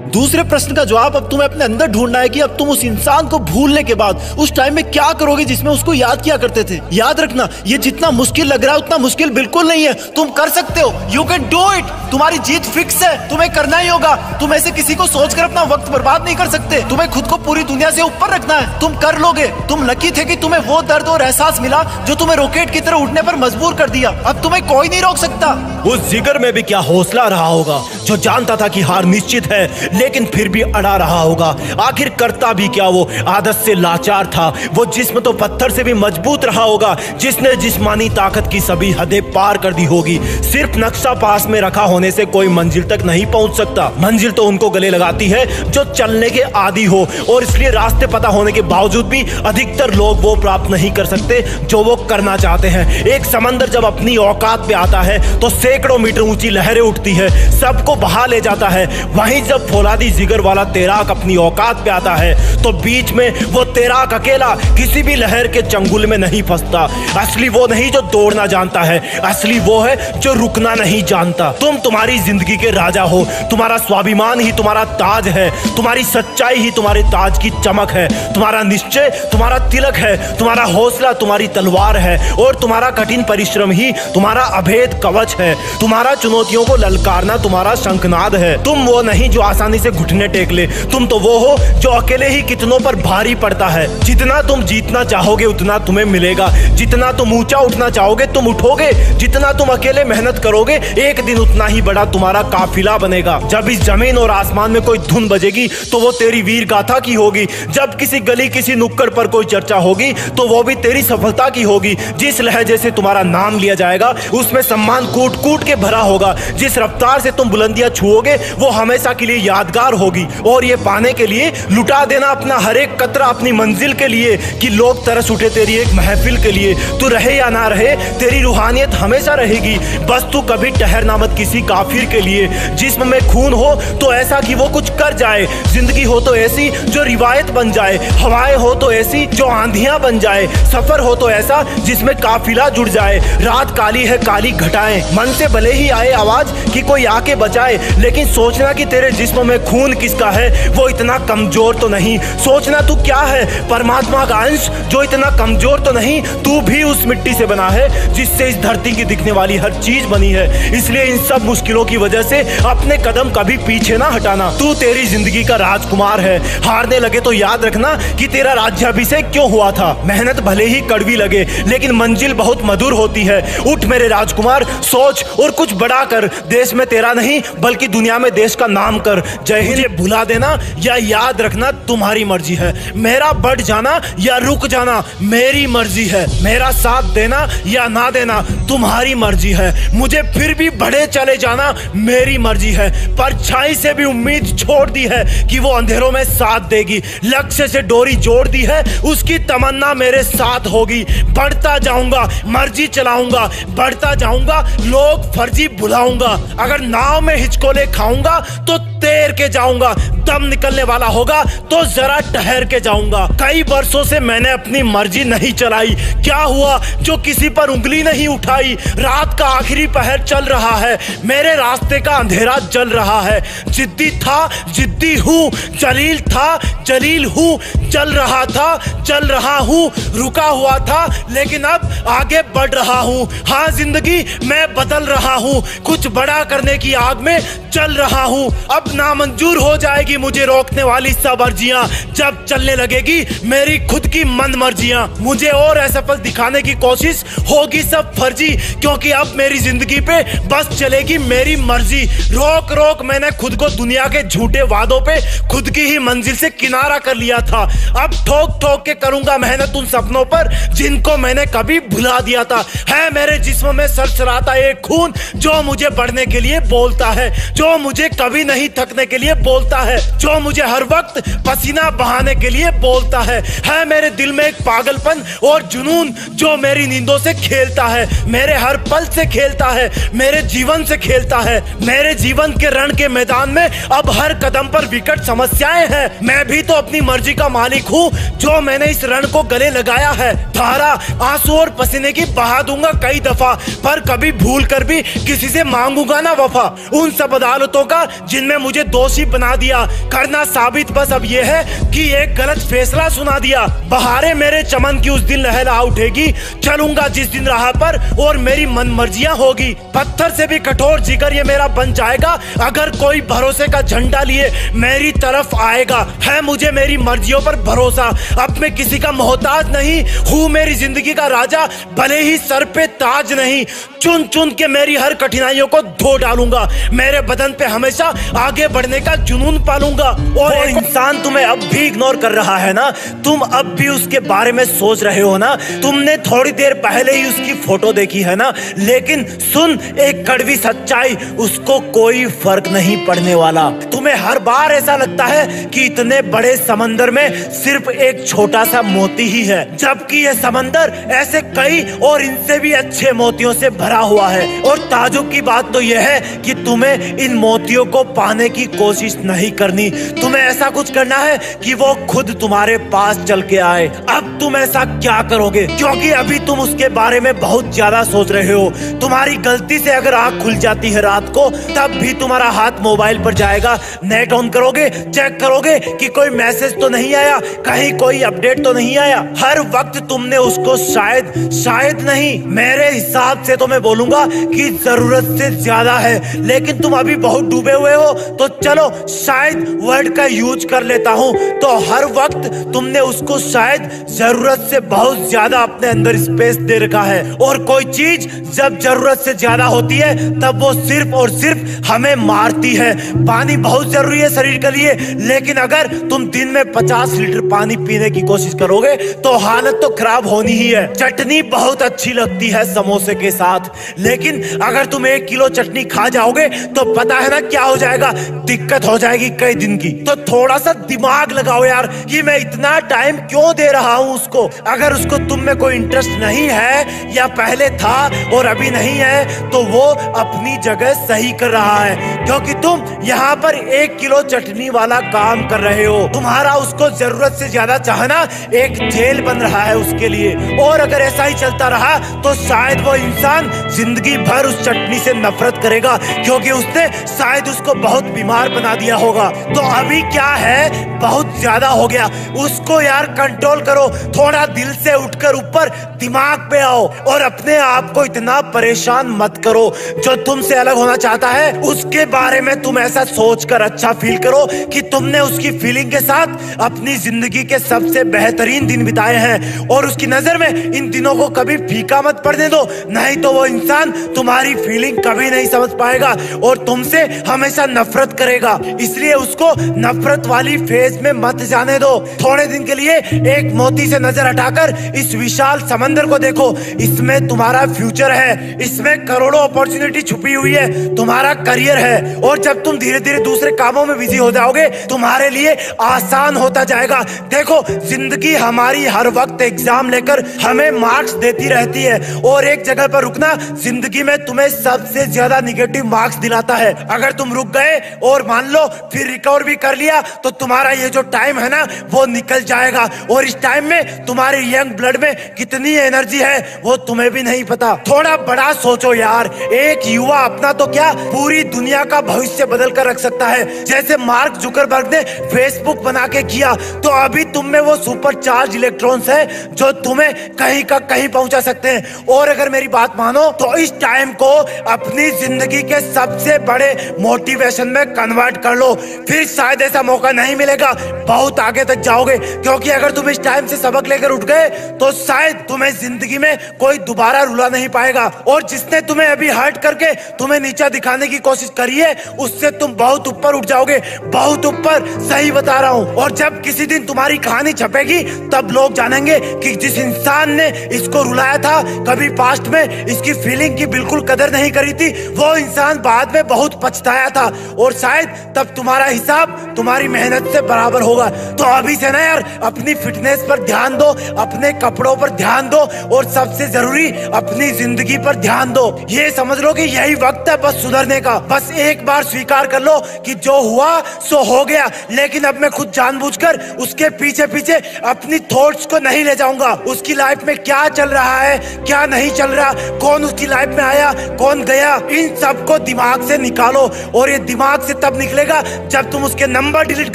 दूसरे प्रश्न का जवाब अब तुम्हें अपने अंदर ढूंढना है कि अब तुम उस इंसान को भूलने के बाद उस टाइम में क्या करोगे जिसमें उसको याद किया करते थे। याद रखना, ये जितना मुश्किल लग रहा है उतना मुश्किल बिल्कुल नहीं है। तुम कर सकते हो, यू कैन डू इट। तुम्हारी जीत फिक्स है, तुम्हें करना ही होगा। तुम ऐसे किसी को सोचकर अपना वक्त बर्बाद नहीं कर सकते। तुम्हें खुद को पूरी दुनिया से ऊपर रखना है, तुम कर लोगे। तुम लकी थे कि तुम्हें वो दर्द और एहसास मिला जो तुम्हें रॉकेट की तरह उड़ने पर मजबूर कर दिया। अब तुम्हें कोई नहीं रोक सकता। उस जिगर में भी क्या हौसला रहा होगा जो जानता था कि हार निश्चित है लेकिन फिर भी अड़ा रहा होगा। आखिर करता भी क्या, वो आदत से लाचार था। वो जिस्म तो पत्थर से भी मजबूत रहा होगा जिसने जिस्मानी ताकत की सभी हदें पार कर दी होगी। सिर्फ नक्शा पास में रखा होने से कोई मंजिल तक नहीं पहुंच सकता। मंजिल तो उनको गले लगाती है जो चलने के आदी हो, और इसलिए रास्ते पता होने के बावजूद भी अधिकतर लोग वो प्राप्त नहीं कर सकते जो वो करना चाहते हैं। एक समंदर जब अपनी औकात पे आता है तो सैकड़ों मीटर ऊंची लहरें उठती है, सबको बहा ले जाता है। वहीं जब फौलादी जिगर वाला तैराक अपनी औकात पे आता है तो बीच में वो तैराक अकेला किसी भी लहर के चंगुल में नहीं फंसता। असली वो नहीं जो दौड़ना जानता है, असली वो है जो रुकना नहीं जानता। तुम तुम्हारी जिंदगी के राजा हो, तुम्हारा स्वाभिमान ही तुम्हारा ताज है, तुम्हारी सच्चाई ही तुम्हारे ताज की चमक है, तुम्हारा निश्चय तुम्हारा तिलक है, तुम्हारा हौसला तुम्हारी तलवार है, और तुम्हारा कठिन परिश्रम ही तुम्हारा अभेद कवच है। तुम्हारा चुनौतियों को ललकारना तुम्हारा शंखनाद है। तुम वो नहीं जो आसानी से घुटने टेक ले, तुम तो वो हो जो अकेले ही कितनों पर भारी पड़ता है। जितना तुम जीतना चाहोगे उतना तुम्हें मिलेगा, जितना तुम ऊंचा उठना चाहोगे तुम उठोगे, जितना तुम अकेले मेहनत करोगे एक दिन उतना ही बड़ा तुम्हारा काफिला बनेगा। जब इस जमीन और आसमान में कोई धुन बजेगी तो वो तेरी वीर गाथा की होगी। जब किसी गली किसी नुक्कड़ पर कोई चर्चा होगी तो वो भी तेरी सफलता की होगी। जिस लहजे से तुम्हारा नाम लिया जाएगा उसमें सम्मान कूट कूट के भरा होगा। जिस रफ्तार से तुम बुलंदियां छुओगे वो हमेशा के लिए यादगार होगी। और ये पाने के लिए लुटा देना अपना हर एक कतरा अपनी मंजिल के लिए कि लोग तरस उठे तेरी एक महफिल के लिए। तू रहे या ना रहे तेरी रूहानियत हमेशा रहेगी, बस तू कभी ठहरना मत किसी काफिर के लिए। जिस्म में खून हो तो ऐसा कि वो कुछ कर जाए, जिंदगी हो तो ऐसी जो रिवायत बन जाए, हवाएं हो तो ऐसी जो आंधियां बन जाए, सफर हो तो ऐसा जिसमें काफिला जुड़ जाए। रात काली है काली घटाएं, मन से भले ही आए आवाज कि कोई आके बचाए, लेकिन सोचना कि तेरे जिस्म में खून किसका है वो इतना कमजोर तो नहीं। सोचना तू क्या है, परमात्मा का अंश जो इतना कमजोर तो नहीं। तू भी उस मिट्टी से बना है जिससे इस धरती की दिखने वाली हर चीज बनी है। इसलिए इन सब मुश्किलों की वजह से अपने कदम कभी पीछे ना हटाना। तू तेरी जिंदगी का राजकुमार है। हारने लगे तो याद रखना कि तेरा राज्याभिषेक क्यों हुआ था। मेहनत भले ही कड़वी लगे लेकिन मंजिल बहुत मधुर होती है। उठ मेरे राजकुमार, सोच और कुछ बड़ा कर। देश में तेरा नहीं बल्कि दुनिया में देश का नाम कर। जय हिंद। भुला देना या याद रखना तुम्हारी मर्जी है। मेरा बढ़ जाना या रुक जाना मेरी मर्जी है। मेरा साथ देना या ना देना तुम्हारी मर्जी है। मुझे फिर भी बढ़े चले जाना मेरी मर्जी है। परछाई से भी उम्मीद छोड़ दी है कि वो अंधेरों में साथ देगी। लक्ष्य से डोरी जोड़ दी है उसकी तमन्ना मेरे साथ होगी। बढ़ता जाऊंगा, मर्जी चलाऊंगा, बढ़ता जाऊंगा, लोग फर्जी बुलाऊंगा। अगर नाव में में हिचकोले खाऊंगा तो तैर के जाऊंगा, दम निकलने वाला होगा तो जरा ठहर के जाऊंगा। कई वर्षों से मैंने अपनी मर्जी नहीं चलाई, क्या हुआ जो किसी पर उंगली नहीं उठाई। रात का आखिरी पहर चल रहा है, मेरे रास्ते का अंधेरा जल रहा है। जिद्दी था, जिद्दी हूँ, जलील था, जलील हूँ, चल रहा था, चल रहा हूँ, रुका हुआ था लेकिन अब आगे बढ़ रहा हूँ। हाँ जिंदगी मैं बदल रहा हूँ, कुछ बड़ा करने की आग में चल रहा हूँ। अब नामंजूर हो जाएगी मुझे रोकने वाली सब अर्जियां, जब चलने लगेगी मेरी खुद की मन मर्जियां। मुझे और असफल दिखाने की कोशिश होगी सब फर्जी, क्योंकि अब मेरी जिंदगी पे बस चलेगी मेरी मर्जी। रोक रोक मैंने खुद को दुनिया के झूठे वादों पे खुद की ही मंजिल से किनारा कर लिया था। अब ठोक ठोक के करूंगा मेहनत उन सपनों पर जिनको मैंने कभी भुला दिया था। है मेरे जिस्म में सरसराता एक खून जो मुझे बढ़ने के लिए बोलता है, जो मुझे कभी नहीं थकने के लिए बोलता है, जो मुझे हर वक्त पसीना बहाने के लिए बोलता है। मेरे दिल में एक पागलपन और जुनून जो मेरी नींदों से खेलता है, मेरे हर पल से खेलता है, मेरे जीवन से खेलता है। मेरे जीवन के रण के मैदान में अब हर कदम पर विकट समस्याएं हैं। मैं भी तो अपनी मर्जी का मालिक हूँ जो मैंने इस रण को गले लगाया है। धारा आंसू और पसीने की बहा दूंगा कई दफा, पर कभी भूल कर भी किसी से मांगूंगा ना वफा। उन सब अदालतों का जिनमें मुझे दोषी बना दिया, करना साबित बस अब यह है कि एक गलत फैसला सुना दिया। बहारें मेरे चमन की उस दिन लहरा उठेगी, चलूंगा जिस दिन राह पर और मेरी मन मर्जियां होगी। पत्थर से भी कठोर जिगर ये मेरा बन जाएगा अगर कोई भरोसे का झंडा लिए मेरी तरफ आएगा। है मुझे मेरी मर्जियों पर भरोसा, अब मैं किसी का मोहताज नहीं हूँ, मेरी जिंदगी का राजा भले ही सर पे ताज नहीं। चुन चुन के मेरी हर कठिनाइयों को धो डालूंगा, मेरे बदन पे हमेशा आगे बढ़ने का जुनून पालूंगा। और एक इंसान तुम्हें अब भी इग्नोर कर रहा है ना, तुम अब भी उसके बारे में सोच रहे हो ना, तुमने थोड़ी देर पहले ही उसकी फोटो देखी है ना, लेकिन सुन एक कड़वी सच्चाई, उसको कोई फर्क नहीं पड़ने वाला। तुम्हें हर बार ऐसा लगता है कि इतने बड़े समंदर में सिर्फ एक छोटा सा मोती ही है, जबकि यह समंदर ऐसे कई और इनसे भी अच्छे मोतियों से भरा हुआ है। और ताजुब की बात तो यह है कि तुम्हें इन मोतियों को पाने की कोशिश नहीं करनी, तुम्हें ऐसा कुछ करना है कि वो खुद तुम्हारे पास चल के आए। अब तुम ऐसा क्या करोगे, क्योंकि अभी तुम उसके बारे में बहुत ज्यादा सोच रहे हो। तुम्हारी गलती से अगर आंख खुल जाती है रात को, तब भी तुम्हारा हाथ मोबाइल पर जाएगा, नेट ऑन करोगे, चेक करोगे कि कोई मैसेज तो नहीं आया, कहीं कोई अपडेट तो नहीं आया। हर वक्त तुमने उसको शायद नहीं, मेरे हिसाब से तो मैं बोलूंगा कि जरूरत से ज्यादा है, लेकिन तुम अभी बहुत डूबे हुए हो, तो चलो शायद वर्ड का यूज कर लेता हूँ। तो हर वक्त तुमने उसको शायद जरूरत से बहुत ज्यादा अपने अंदर स्पेस दे रखा है, और कोई चीज जब जरूरत से ज्यादा होती है तब वो सिर्फ और सिर्फ हमें मारती है। पानी बहुत जरूरी है शरीर के लिए, लेकिन अगर तुम दिन में 50 लीटर पानी पीने की कोशिश करोगे तो हालत तो खराब होनी ही है। चटनी बहुत अच्छी लगती है समोसे के साथ, लेकिन अगर तुम 1 किलो चटनी खा जाओगे तो पता है ना क्या हो जाएगा, दिक्कत हो जाएगी कई दिन की। तो थोड़ा सा दिमाग लगाओ यार कि मैं इतना टाइम क्यों दे रहा हूँ उसको। अगर उसको तुम में कोई इंटरेस्ट नहीं है या पहले था और अभी नहीं है, तो वो अपनी जगह सही कर रहा है, क्योंकि तुम यहाँ पर 1 किलो चटनी वाला काम कर रहे हो। तुम्हारा उसको जरूरत से ज्यादा चाहना एक जेल बन रहा है उसके लिए। और अगर ऐसा ही चलता रहा तो शायद वो इंसान जिंदगी भर उस चटनी से नफरत करेगा, क्योंकि उसने शायद उसको बहुत बीमार बना दिया होगा। तो अभी क्या है, बहुत ज्यादा हो गया, उसको यार कंट्रोल करो। थोड़ा दिल से उठकर ऊपर दिमाग पे आओ और अपने आप को इतना परेशान मत करो। जो तुमसे अलग होना चाहता है उसके बारे में तुम ऐसा सोचकर अच्छा फील करो कि तुमने उसकी फीलिंग के साथ अपनी जिंदगी के सबसे बेहतरीन दिन बिताए हैं, और उसकी नजर में इन दिनों को कभी फीका मत पड़ने दो, नहीं तो वो इंसान तुम्हारी फीलिंग कभी नहीं समझ पाएगा और तुमसे हमेशा नफरत करेगा। इसलिए उसको नफरत वाली फेज में मत जाने दो। थोड़े दिन के लिए एक मोती से नजर हटाकर इस विशाल समंदर को देखो, इसमें तुम्हारा फ्यूचर है, इसमें करोड़ों अपॉर्चुनिटी छुपी हुई है, तुम्हारा करियर है। और जब तुम धीरे धीरे दूसरे कामों में बिजी हो जाओगे, तुम्हारे लिए आसान होता जाएगा। देखो, जिंदगी हमारी हर वक्त एग्जाम लेकर हमें मार्क्स देती रहती है, और एक जगह पर रुकना जिंदगी में तुम्हें सबसे ज्यादा निगेटिव मार्क्स दिला बुलाता है। अगर तुम रुक गए और मान लो फिर रिकवर भी कर लिया तो तुम्हारा ये जो टाइम है ना वो निकल जाएगा, और इस टाइम में तुम्हारे यंग ब्लड में कितनी एनर्जी है वो तुम्हें भी नहीं पता। थोड़ा बड़ा सोचो यार, एक युवा अपना तो क्या पूरी दुनिया का भविष्य बदल कर रख सकता है। जैसे मार्क जुकरबर्ग ने फेसबुक बना के किया, तो अभी तुम में वो सुपर चार्ज इलेक्ट्रॉन्स है जो तुम्हें कहीं का कहीं पहुंचा सकते हैं। और अगर मेरी बात मानो तो इस टाइम को अपनी जिंदगी के सबसे बड़े मोटिवेशन में कन्वर्ट कर लो, फिर शायद ऐसा मौका नहीं मिलेगा, बहुत आगे तक जाओगे। क्योंकि अगर तुम इस टाइम से सबक लेकर उठ गए तो शायद तुम्हें जिंदगी में कोई दोबारा रुला नहीं पाएगा, और जिसने तुम्हें अभी हर्ट करके तुम्हें नीचा दिखाने की कोशिश करी है उससे तुम बहुत ऊपर उठ जाओगे, बहुत ऊपर, सही बता रहा हूँ। और जब किसी दिन तुम्हारी कहानी छपेगी तब लोग जानेंगे कि जिस इंसान ने इसको रुलाया था, कभी पास्ट में इसकी फीलिंग की बिल्कुल कदर नहीं करी थी, वो इंसान बाद में बहुत पछताया था, और शायद तब तुम्हारा हिसाब तुम्हारी मेहनत से बराबर होगा। तो अभी से ना यार अपनी फिटनेस पर ध्यान दो, अपने कपड़ों पर ध्यान दो, और सबसे जरूरी अपनी जिंदगी पर ध्यान दो। ये समझ लो कि यही वक्त है बस सुधरने का। बस एक बार स्वीकार कर लो कि जो हुआ सो हो गया, लेकिन अब मैं खुद जानबूझकर उसके पीछे पीछे अपनी थॉट्स को नहीं ले जाऊंगा। उसकी लाइफ में क्या चल रहा है, क्या नहीं चल रहा, कौन उसकी लाइफ में आया, कौन गया, इन सब को दिमाग से निकालो। और ये दिमाग से तब निकलेगा जब तुम उसके नंबर डिलीट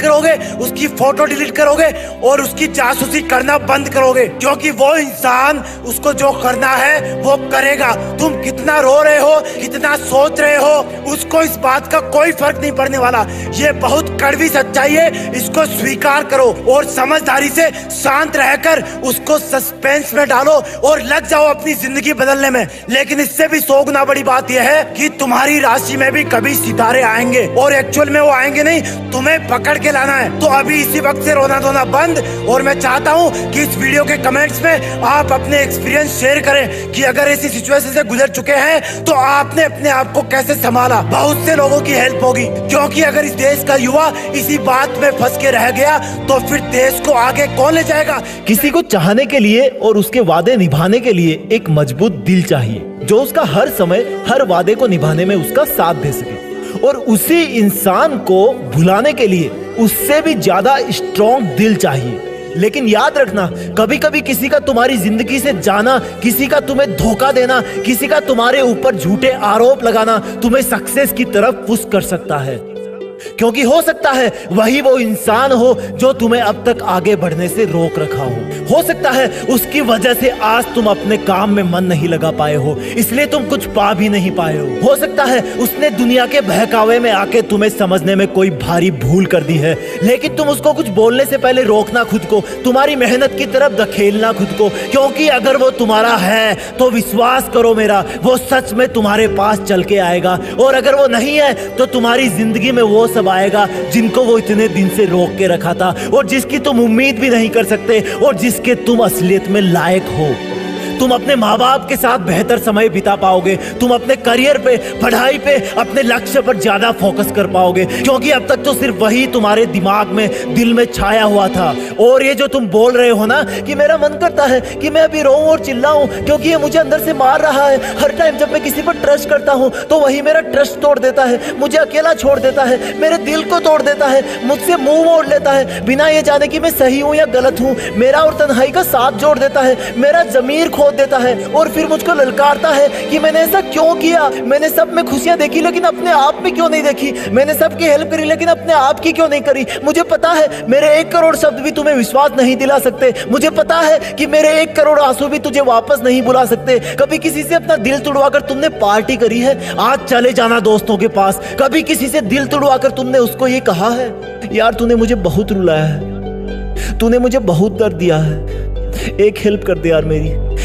करोगे, उसकी फोटो डिलीट करोगे और उसकी जासूसी करना बंद करोगे, क्योंकि वो इंसान उसको जो करना है वो करेगा। तुम कितना रो रहे हो, कितना सोच रहे हो, उसको इस बात का कोई फर्क नहीं पड़ने वाला। ये बहुत कड़वी सच्चाई है, इसको स्वीकार करो और समझदारी से शांत रहकर उसको सस्पेंस में डालो और लग जाओ अपनी जिंदगी बदलने में। लेकिन इससे भी 100 गुना बड़ी बात यह है कि तुम्हारी राशि में भी कभी सितारे आएंगे, और एक्चुअल में वो आएंगे नहीं, तुम्हें पकड़ के लाना है। तो अभी इसी वक्त से रोना धोना बंद, और मैं चाहता हूँ कि इस वीडियो के कमेंट्स में आप अपने एक्सपीरियंस शेयर करें कि अगर ऐसी सिचुएशन से गुजर चुके हैं तो आपने अपने आप को कैसे संभाला। बहुत से लोगों की हेल्प होगी, क्योंकि अगर इस देश का युवा इसी बात में फंस के रह गया तो फिर देश को आगे कौन ले जाएगा। किसी को चाहने के लिए और उसके वादे निभाने के लिए एक मजबूत दिल चाहिए, जो उसका हर समय हर वादे को निभाने में उसका साथ दे सके, और उसी इंसान को भुलाने के लिए उससे भी ज्यादा स्ट्रॉन्ग दिल चाहिए। लेकिन याद रखना, कभी कभी किसी का तुम्हारी जिंदगी से जाना, किसी का तुम्हें धोखा देना, किसी का तुम्हारे ऊपर झूठे आरोप लगाना तुम्हें सक्सेस की तरफ पुश कर सकता है, क्योंकि हो सकता है वही वो इंसान हो जो तुम्हें अब तक आगे बढ़ने से रोक रखा हो सकता है उसकी वजह से आज तुम अपने काम में मन नहीं लगा पाए हो, इसलिए तुम कुछ पा भी नहीं पाए हो सकता है उसने दुनिया के बहकावे में आके तुम्हें समझने में कोई भारी भूल कर दी है, लेकिन तुम उसको कुछ बोलने से पहले रोकना खुद को, तुम्हारी मेहनत की तरफ धकेलना खुद को, क्योंकि अगर वो तुम्हारा है तो विश्वास करो मेरा, वो सच में तुम्हारे पास चल के आएगा, और अगर वो नहीं है तो तुम्हारी जिंदगी में वो सब आएगा जिनको वो इतने दिन से रोक के रखा था, और जिसकी तुम उम्मीद भी नहीं कर सकते, और जिसके तुम असलियत में लायक हो। तुम अपने माँ बाप के साथ बेहतर समय बिता पाओगे, तुम अपने करियर पे, पढ़ाई पे, अपने लक्ष्य पर ज्यादा फोकस कर पाओगे, क्योंकि अब तक तो सिर्फ वही तुम्हारे दिमाग में, दिल में छाया हुआ था। और ये जो तुम बोल रहे हो ना कि मेरा मन करता है कि मैं अभी रोऊं और चिल्लाऊं क्योंकि ये मुझे अंदर से मार रहा है, हर टाइम जब मैं किसी पर ट्रस्ट करता हूं तो वही मेरा ट्रस्ट तोड़ देता है, मुझे अकेला छोड़ देता है, मेरे दिल को तोड़ देता है, मुझसे मुंह मोड़ लेता है बिना ये जाने कि मैं सही हूं या गलत हूं, मेरा और तन्हाई का साथ जोड़ देता है, मेरा जमीर खो देता है, और फिर मुझको ललकारता है कि मैंने ऐसा क्यों किया, मैंने सब में खुशियां देखी लेकिन अपने आप में क्यों नहीं देखी, मैंने सबकी हेल्प करी लेकिन अपने आप की क्यों नहीं करी। मुझे पता है मेरे 1 करोड़ शब्द भी तुम्हें विश्वास नहीं दिला सकते, मुझे पता है कि मेरे 1 करोड़ आंसू भी तुझे वापस नहीं बुला सकते। कभी किसी से अपना दिल तुड़वाकर तुमने पार्टी करी है, आज चले जाना दोस्तों के पास। कभी किसी से दिल तुड़वाकर तुमने उसको ये कहा है, यार तूने मुझे बहुत रुलाया है, तूने मुझे बहुत दर्द दिया है, एक हेल्प कर दे यार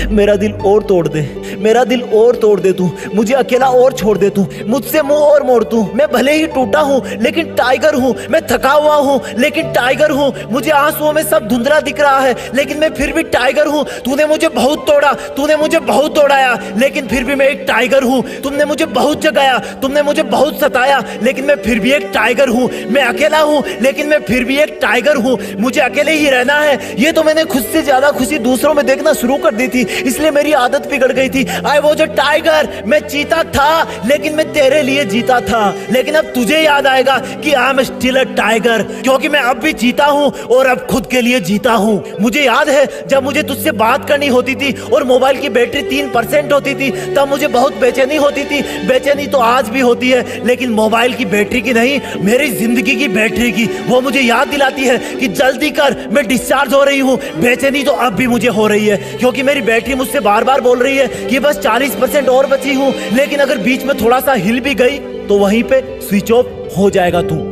मेरा दिल और तोड़ दे, मेरा दिल और तोड़ दे तू, मुझे अकेला और छोड़ दे तू, मुझसे मुंह और मोड़ तू। मैं भले ही टूटा हूँ लेकिन टाइगर हूँ, मैं थका हुआ हूँ लेकिन टाइगर हूँ, मुझे आंसुओं में सब धुंधला दिख रहा है लेकिन मैं फिर भी टाइगर हूँ। तूने मुझे बहुत तोड़ा, तूने मुझे बहुत तोड़ाया, लेकिन फिर भी मैं एक टाइगर हूँ। तुमने मुझे बहुत जगाया, तुमने मुझे बहुत सताया, लेकिन मैं फिर भी एक टाइगर हूँ। मैं अकेला हूँ लेकिन मैं फिर भी एक टाइगर हूँ, मुझे अकेले ही रहना है। ये तो मैंने खुद से ज्यादा खुशी दूसरों में देखना शुरू कर दी थी, इसलिए मेरी आदत बिगड़ गई थी। आई वो जो टाइगर, मैं चीता था लेकिन मैं तेरे लिए जीता था। लेकिन अब तुझे याद आएगा कि I am still a tiger, क्योंकि मैं अब भी जीता हूँ और अब खुद के लिए जीता हूँ। मुझे याद है जब मुझे तुझसे बात करनी होती थी और मोबाइल की बैटरी 3% होती थी, तब मुझे बहुत बेचैनी होती थी। बेचैनी तो आज भी होती है, लेकिन मोबाइल की बैटरी की नहीं, मेरी जिंदगी की बैटरी की। वो मुझे याद दिलाती है कि जल्दी कर, मैं डिस्चार्ज हो रही हूँ। बेचैनी तो अब भी मुझे हो रही है, क्योंकि मेरी बैटरी मुझसे बार बार बोल रही है कि बस 40% और बची हूँ। लेकिन अगर बीच में थोड़ा सा हिल भी गई तो वहीं पे स्विच ऑफ हो जाएगा तू।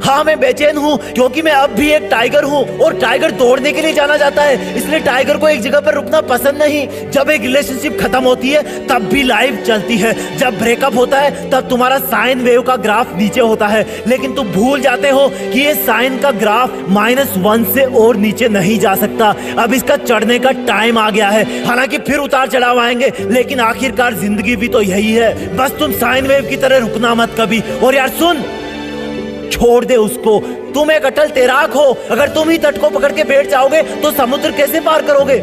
हाँ, मैं बेचैन हूँ क्योंकि मैं अब भी एक टाइगर हूँ और टाइगर दौड़ने के लिए जाना जाता है, इसलिए टाइगर को एक जगह पर रुकना पसंद नहीं। जब एक रिलेशनशिप खत्म होती है तब भी लाइफ चलती है, जब ब्रेकअप होता है तब तुम्हारा साइन वेव का ग्राफ नीचे होता है, लेकिन तुम भूल जाते हो कि ये साइन का ग्राफ -1 से और नीचे नहीं जा सकता। अब इसका चढ़ने का टाइम आ गया है। हालांकि फिर उतार चढ़ाव आएंगे, लेकिन आखिरकार जिंदगी भी तो यही है। बस तुम साइन वेव की तरह रुकना मत कभी। और यार सुन, छोड़ दे उसको। तुम एक अटल तैराक हो, अगर तुम ही तट को पकड़ के बैठ जाओगे तो समुद्र कैसे पार करोगे?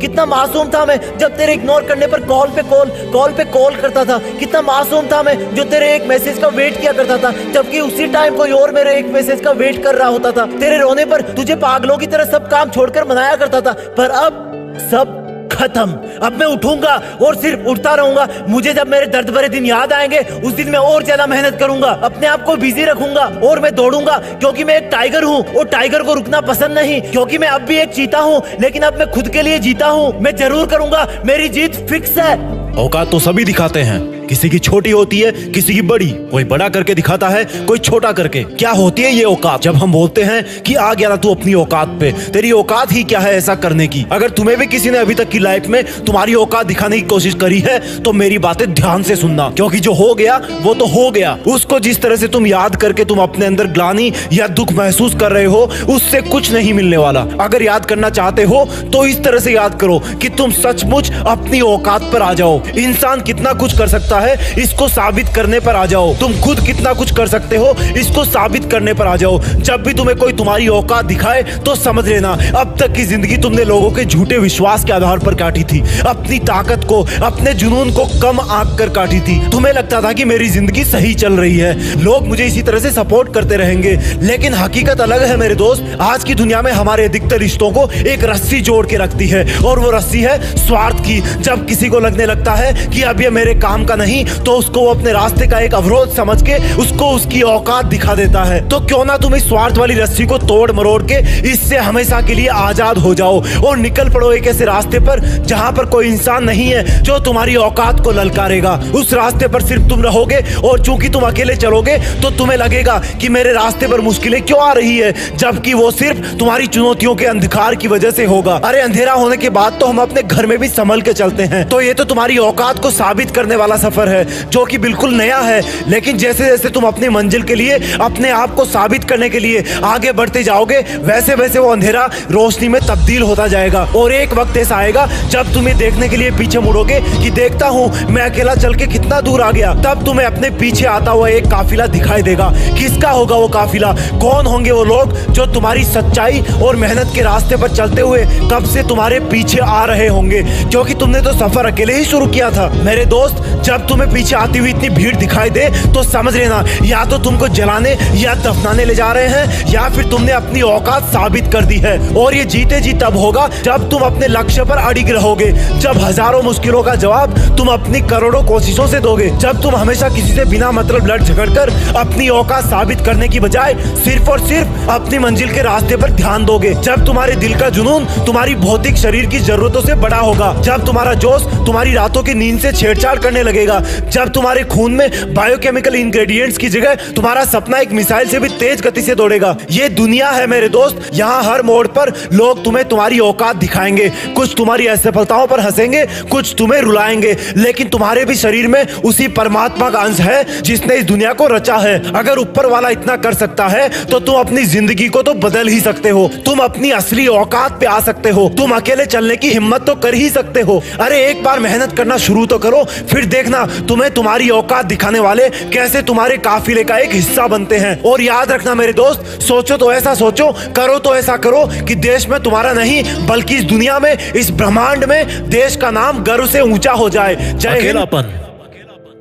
कितना मासूम था मैं जब तेरे इग्नोर करने पर कॉल पे कॉल करता था। कितना मासूम था मैं जो तेरे एक मैसेज का वेट किया करता था, जबकि उसी टाइम कोई और मेरे एक मैसेज का वेट कर रहा होता था। तेरे रोने पर तुझे पागलों की तरह सब काम छोड़कर मनाया करता था, पर अब सब खत्म। अब मैं उठूंगा और सिर्फ उठता रहूंगा। मुझे जब मेरे दर्द भरे दिन याद आएंगे उस दिन मैं और ज्यादा मेहनत करूंगा, अपने आप को बिजी रखूंगा और मैं दौड़ूंगा, क्योंकि मैं एक टाइगर हूँ और टाइगर को रुकना पसंद नहीं। क्योंकि मैं अब भी एक चीता हूँ, लेकिन अब मैं खुद के लिए जीता हूँ। मैं जरूर करूंगा, मेरी जीत फिक्स है। औकात तो सभी दिखाते हैं, किसी की छोटी होती है, किसी की बड़ी। कोई बड़ा करके दिखाता है, कोई छोटा करके। क्या होती है ये औकात? जब हम बोलते हैं कि आ गया ना तू अपनी औकात पे, तेरी औकात ही क्या है ऐसा करने की? अगर तुम्हें भी किसी ने अभी तक की लाइफ में तुम्हारी औकात दिखाने की कोशिश करी है तो मेरी बातें ध्यान से सुनना, क्योंकि जो हो गया वो तो हो गया। उसको जिस तरह से तुम याद करके तुम अपने अंदर ग्लानि या दुख महसूस कर रहे हो, उससे कुछ नहीं मिलने वाला। अगर याद करना चाहते हो तो इस तरह से याद करो कि तुम सचमुच अपनी औकात पर आ जाओ। इंसान कितना कुछ कर सकता है इसको साबित करने पर आ जाओ। तुम खुद कितना कुछ कर सकते हो इसको साबित करने पर आ जाओ। जब भी तुम्हें कोई तुम्हारी औकात दिखाए तो समझ लेना अब तक की जिंदगी तुमने लोगों के झूठे विश्वास के आधार पर काटी थी, अपनी ताकत को, अपने जुनून को कम आंक कर काटी थी। तुम्हें लगता था कि मेरी जिंदगी सही चल रही है, लोग मुझे इसी तरह से सपोर्ट करते रहेंगे, लेकिन हकीकत अलग है मेरे दोस्त। आज की दुनिया में हमारे अधिकतर रिश्तों को एक रस्सी जोड़ के रखती है, और वो रस्सी है स्वार्थ की। जब किसी को लगने लगता है कि अब ये मेरे काम का नहीं, तो उसको वो अपने रास्ते का एक अवरोध समझ के उसको उसकी औकात दिखा देता है। तो क्यों ना तुम इस स्वार्थ वाली रस्सी को तोड़ मरोड़ के इससे हमेशा के लिए आजाद हो जाओ और निकल पड़ो एक ऐसे रास्ते पर जहां पर कोई इंसान नहीं है जो तुम्हारी औकात को ललकारेगा। उस रास्ते पर सिर्फ तुम रहोगे, और चूंकि तुम अकेले चलोगे तो तुम्हें लगेगा कि मेरे रास्ते पर मुश्किलें क्यों आ रही है, जबकि वो सिर्फ तुम्हारी चुनौतियों के अंधकार की वजह से होगा। अरे अंधेरा होने के बाद तो हम अपने घर में भी संभल के चलते हैं। तो ये तो तुम्हारी औकात को साबित करने वाला सफर है जो कि बिल्कुल नया है, लेकिन जैसे जैसे तुम अपनी मंजिल के लिए, अपने आप को साबित करने के लिए आगे बढ़ते जाओगे, वैसे वैसे वो अंधेरा रोशनी में तब्दील होता जाएगा। और एक वक्त ऐसा आएगा जब तुम्हें देखने के लिए पीछे मुड़ोगे कि देखता हूँ मैं अकेला चल के कितना दूर आ गया। तब तुम्हें अपने पीछे आता हुआ एक काफिला दिखाई देगा। किसका होगा वो काफिला? कौन होंगे वो लोग जो तुम्हारी सच्चाई और मेहनत के रास्ते पर चलते हुए कब से तुम्हारे पीछे आ रहे होंगे, क्योंकि तुमने तो सफर अकेले ही शुरू किया था। मेरे दोस्त, जब तुम्हें पीछे आती हुई इतनी भीड़ दिखाई दे तो समझ लेना या तो तुमको जलाने या दफनाने ले जा रहे हैं, या फिर तुमने अपनी औकात साबित कर दी है। और ये जीते जी तब होगा जब तुम अपने लक्ष्य पर अड़िग रहोगे, जब हजारों मुश्किलों का जवाब तुम अपनी करोड़ों कोशिशों से दोगे, जब तुम हमेशा किसी से बिना मतलब लड़ झगड़कर अपनी औकात साबित करने की बजाय सिर्फ और सिर्फ अपनी मंजिल के रास्ते पर ध्यान दोगे, जब तुम्हारे दिल का जुनून तुम्हारी भौतिक शरीर की जरूरतों से बड़ा होगा, जब तुम्हारा जोश तुम्हारी रातों की नींद से छेड़छाड़ करने लगेगा, जब तुम्हारे खून में बायोकेमिकल इंग्रेडिएंट्स की जगह तुम्हारा सपना एक मिसाइल से भी तेज गति से दौड़ेगा। ये दुनिया है मेरे दोस्त, यहाँ हर मोड़ पर लोग तुम्हें तुम्हारी औकात दिखाएंगे। कुछ तुम्हारी असफलताओं पर हंसेंगे, कुछ तुम्हें रुलाएंगे, लेकिन तुम्हारे भी शरीर में उसी परमात्मा का अंश है जिसने इस दुनिया को रचा है। अगर ऊपर वाला इतना कर सकता है तो तुम अपनी जिंदगी को तो बदल ही सकते हो। तुम अपनी असली औकात पे आ सकते हो। तुम अकेले चलने की हिम्मत तो कर ही सकते हो। अरे एक बार मेहनत करना शुरू तो करो, फिर देखना देखना तुम्हें तुम्हारी औकात दिखाने वाले कैसे तुम्हारे काफिले का एक हिस्सा बनते हैं। और याद रखना मेरे दोस्त, सोचो तो ऐसा सोचो, करो तो ऐसा करो कि देश में तुम्हारा नहीं बल्कि इस दुनिया में, इस ब्रह्मांड में देश का नाम गर्व से ऊंचा हो जाए। जय हिंद। अकेलापन,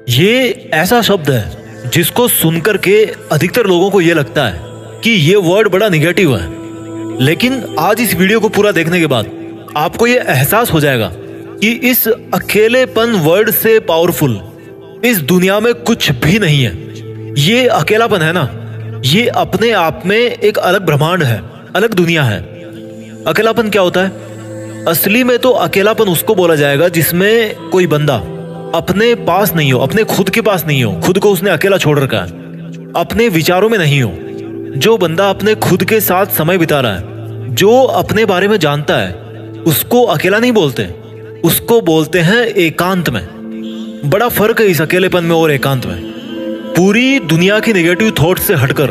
ये ऐसा शब्द है जिसको सुनकर के अधिकतर लोगों को ये लगता है कि ये वर्ड बड़ा निगेटिव है, लेकिन आज इस वीडियो को पूरा देखने के बाद आपको ये एहसास हो जाएगा कि इस अकेलेपन वर्ड से पावरफुल इस दुनिया में कुछ भी नहीं है। ये अकेलापन है ना, ये अपने आप में एक अलग ब्रह्मांड है, अलग दुनिया है। अकेलापन क्या होता है? असली में तो अकेलापन उसको बोला जाएगा जिसमें कोई बंदा अपने पास नहीं हो, अपने खुद के पास नहीं हो, खुद को उसने अकेला छोड़ रखा है, अपने विचारों में नहीं हो। जो बंदा अपने खुद के साथ समय बिता रहा है, जो अपने बारे में जानता है, उसको अकेला नहीं बोलते, उसको बोलते हैं एकांत में। बड़ा फर्क है इस अकेलेपन में और एकांत में। पूरी दुनिया की नेगेटिव थॉट्स से हटकर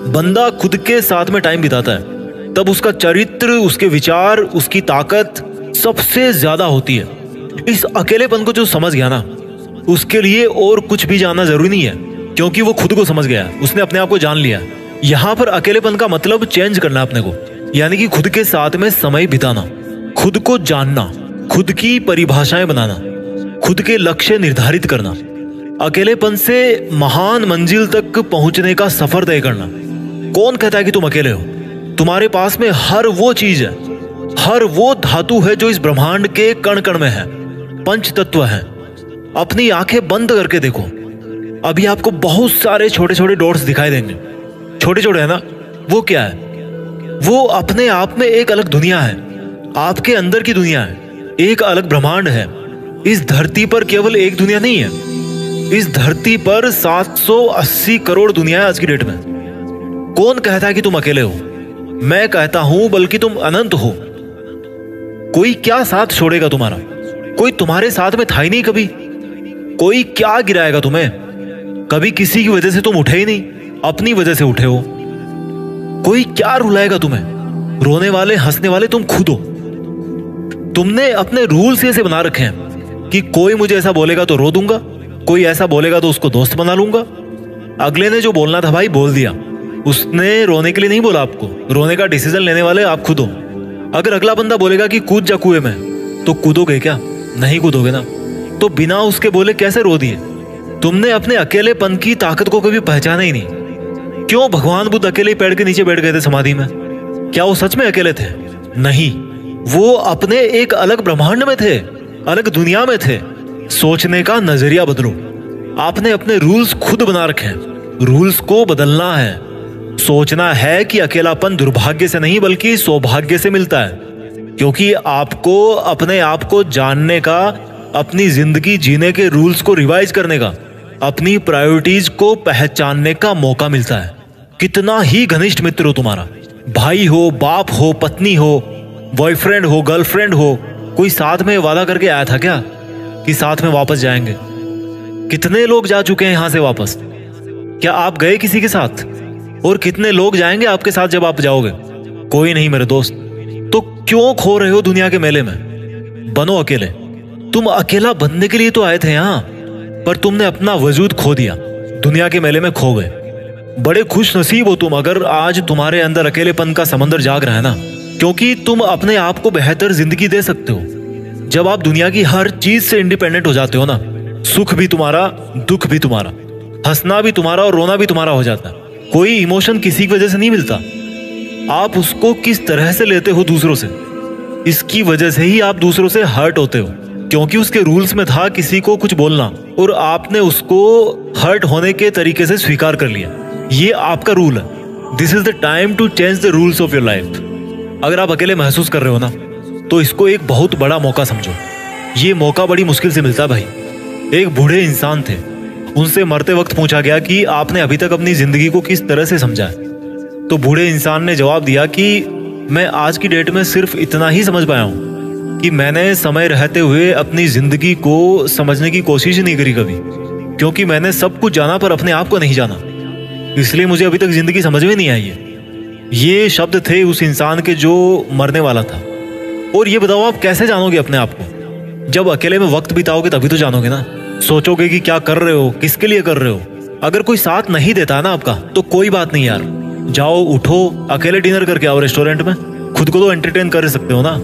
बंदा खुद के साथ में टाइम बिताता है, तब उसका चरित्र, उसके विचार, उसकी ताकत सबसे ज्यादा होती है। इस अकेलेपन को जो समझ गया ना, उसके लिए और कुछ भी जानना जरूरी नहीं है, क्योंकि वो खुद को समझ गया है, उसने अपने आप को जान लिया। यहाँ पर अकेलेपन का मतलब चेंज करना अपने को, यानी कि खुद के साथ में समय बिताना, खुद को जानना, खुद की परिभाषाएं बनाना, खुद के लक्ष्य निर्धारित करना, अकेलेपन से महान मंजिल तक पहुंचने का सफर तय करना। कौन कहता है कि तुम अकेले हो? तुम्हारे पास में हर वो चीज है, हर वो धातु है जो इस ब्रह्मांड के कण कण में है, पंच तत्व है। अपनी आंखें बंद करके देखो, अभी आपको बहुत सारे छोटे छोटे डॉट्स दिखाई देंगे। छोटे छोटे है ना, वो क्या है? वो अपने आप में एक अलग दुनिया है, आपके अंदर की दुनिया है, एक अलग ब्रह्मांड है। इस धरती पर केवल एक दुनिया नहीं है, इस धरती पर 780 करोड़ दुनिया है आज की डेट में। कौन कहता है कि तुम अकेले हो? मैं कहता हूं बल्कि तुम अनंत हो। कोई क्या साथ छोड़ेगा तुम्हारा? कोई तुम्हारे साथ में था ही नहीं कभी। कोई क्या गिराएगा तुम्हें? कभी किसी की वजह से तुम उठे ही नहीं, अपनी वजह से उठे हो। कोई क्या रुलाएगा तुम्हें? रोने वाले, हंसने वाले तुम खुद हो। तुमने अपने रूल्स ऐसे बना रखे हैं कि कोई मुझे ऐसा बोलेगा तो रो दूंगा, कोई ऐसा बोलेगा तो उसको दोस्त बना लूंगा। अगले ने जो बोलना था भाई बोल दिया, उसने रोने के लिए नहीं बोला आपको, रोने का डिसीजन लेने वाले आप खुद हो। अगर अगला बंदा बोलेगा कि कूद जा कुएं में, तो कूदोगे क्या? नहीं कूदोगे ना। तो बिना उसके बोले कैसे रो दिए? तुमने अपने अकेलेपन की ताकत को कभी पहचाना ही नहीं। क्यों भगवान बुद्ध अकेले पेड़ के नीचे बैठ गए थे समाधि में? क्या वो सच में अकेले थे? नहीं, वो अपने एक अलग ब्रह्मांड में थे, अलग दुनिया में थे। सोचने का नजरिया बदलो। आपने अपने रूल्स खुद बना रखे हैं, रूल्स को बदलना है। सोचना है कि अकेलापन दुर्भाग्य से नहीं बल्कि सौभाग्य से मिलता है, क्योंकि आपको अपने आप को जानने का, अपनी जिंदगी जीने के रूल्स को रिवाइज करने का, अपनी प्रायोरिटीज को पहचानने का मौका मिलता है। कितना ही घनिष्ठ मित्र हो तुम्हारा, भाई हो, बाप हो, पत्नी हो, बॉयफ्रेंड हो, गर्लफ्रेंड हो, कोई साथ में वादा करके आया था क्या कि साथ में वापस जाएंगे? कितने लोग जा चुके हैं यहां से वापस? क्या आप गए किसी के साथ? और कितने लोग जाएंगे आपके साथ जब आप जाओगे? कोई नहीं मेरे दोस्त। तो क्यों खो रहे हो दुनिया के मेले में? बनो अकेले। तुम अकेला बनने के लिए तो आए थे यहां, पर तुमने अपना वजूद खो दिया, दुनिया के मेले में खो गए। बड़े खुश नसीब हो तुम अगर आज तुम्हारे अंदर अकेलेपन का समंदर जाग रहा है ना, क्योंकि तुम अपने आप को बेहतर जिंदगी दे सकते हो। जब आप दुनिया की हर चीज से इंडिपेंडेंट हो जाते हो ना, सुख भी तुम्हारा, दुख भी तुम्हारा, हंसना भी तुम्हारा और रोना भी तुम्हारा हो जाता है। कोई इमोशन किसी की वजह से नहीं मिलता। आप उसको किस तरह से लेते हो दूसरों से, इसकी वजह से ही आप दूसरों से हर्ट होते हो, क्योंकि उसके रूल्स में था किसी को कुछ बोलना और आपने उसको हर्ट होने के तरीके से स्वीकार कर लिया। ये आपका रूल है। This is the time to change the rules of your life. अगर आप अकेले महसूस कर रहे हो ना, तो इसको एक बहुत बड़ा मौका समझो। ये मौका बड़ी मुश्किल से मिलता है भाई। एक बूढ़े इंसान थे, उनसे मरते वक्त पूछा गया कि आपने अभी तक अपनी जिंदगी को किस तरह से समझा है? तो बूढ़े इंसान ने जवाब दिया कि मैं आज की डेट में सिर्फ इतना ही समझ पाया हूं कि मैंने समय रहते हुए अपनी जिंदगी को समझने की कोशिश ही नहीं करी कभी, क्योंकि मैंने सब कुछ जाना पर अपने आप को नहीं जाना, इसलिए मुझे अभी तक जिंदगी समझ में नहीं आई है। ये शब्द थे उस इंसान के जो मरने वाला था। और ये बताओ आप कैसे जानोगे अपने आप को? जब अकेले में वक्त बिताओगे तभी तो जानोगे ना। सोचोगे कि क्या कर रहे हो, किसके लिए कर रहे हो। अगर कोई साथ नहीं देता ना आपका तो कोई बात नहीं यार, जाओ उठो, अकेले डिनर करके आओ रेस्टोरेंट में। खुद को तो एंटरटेन कर सकते हो ना,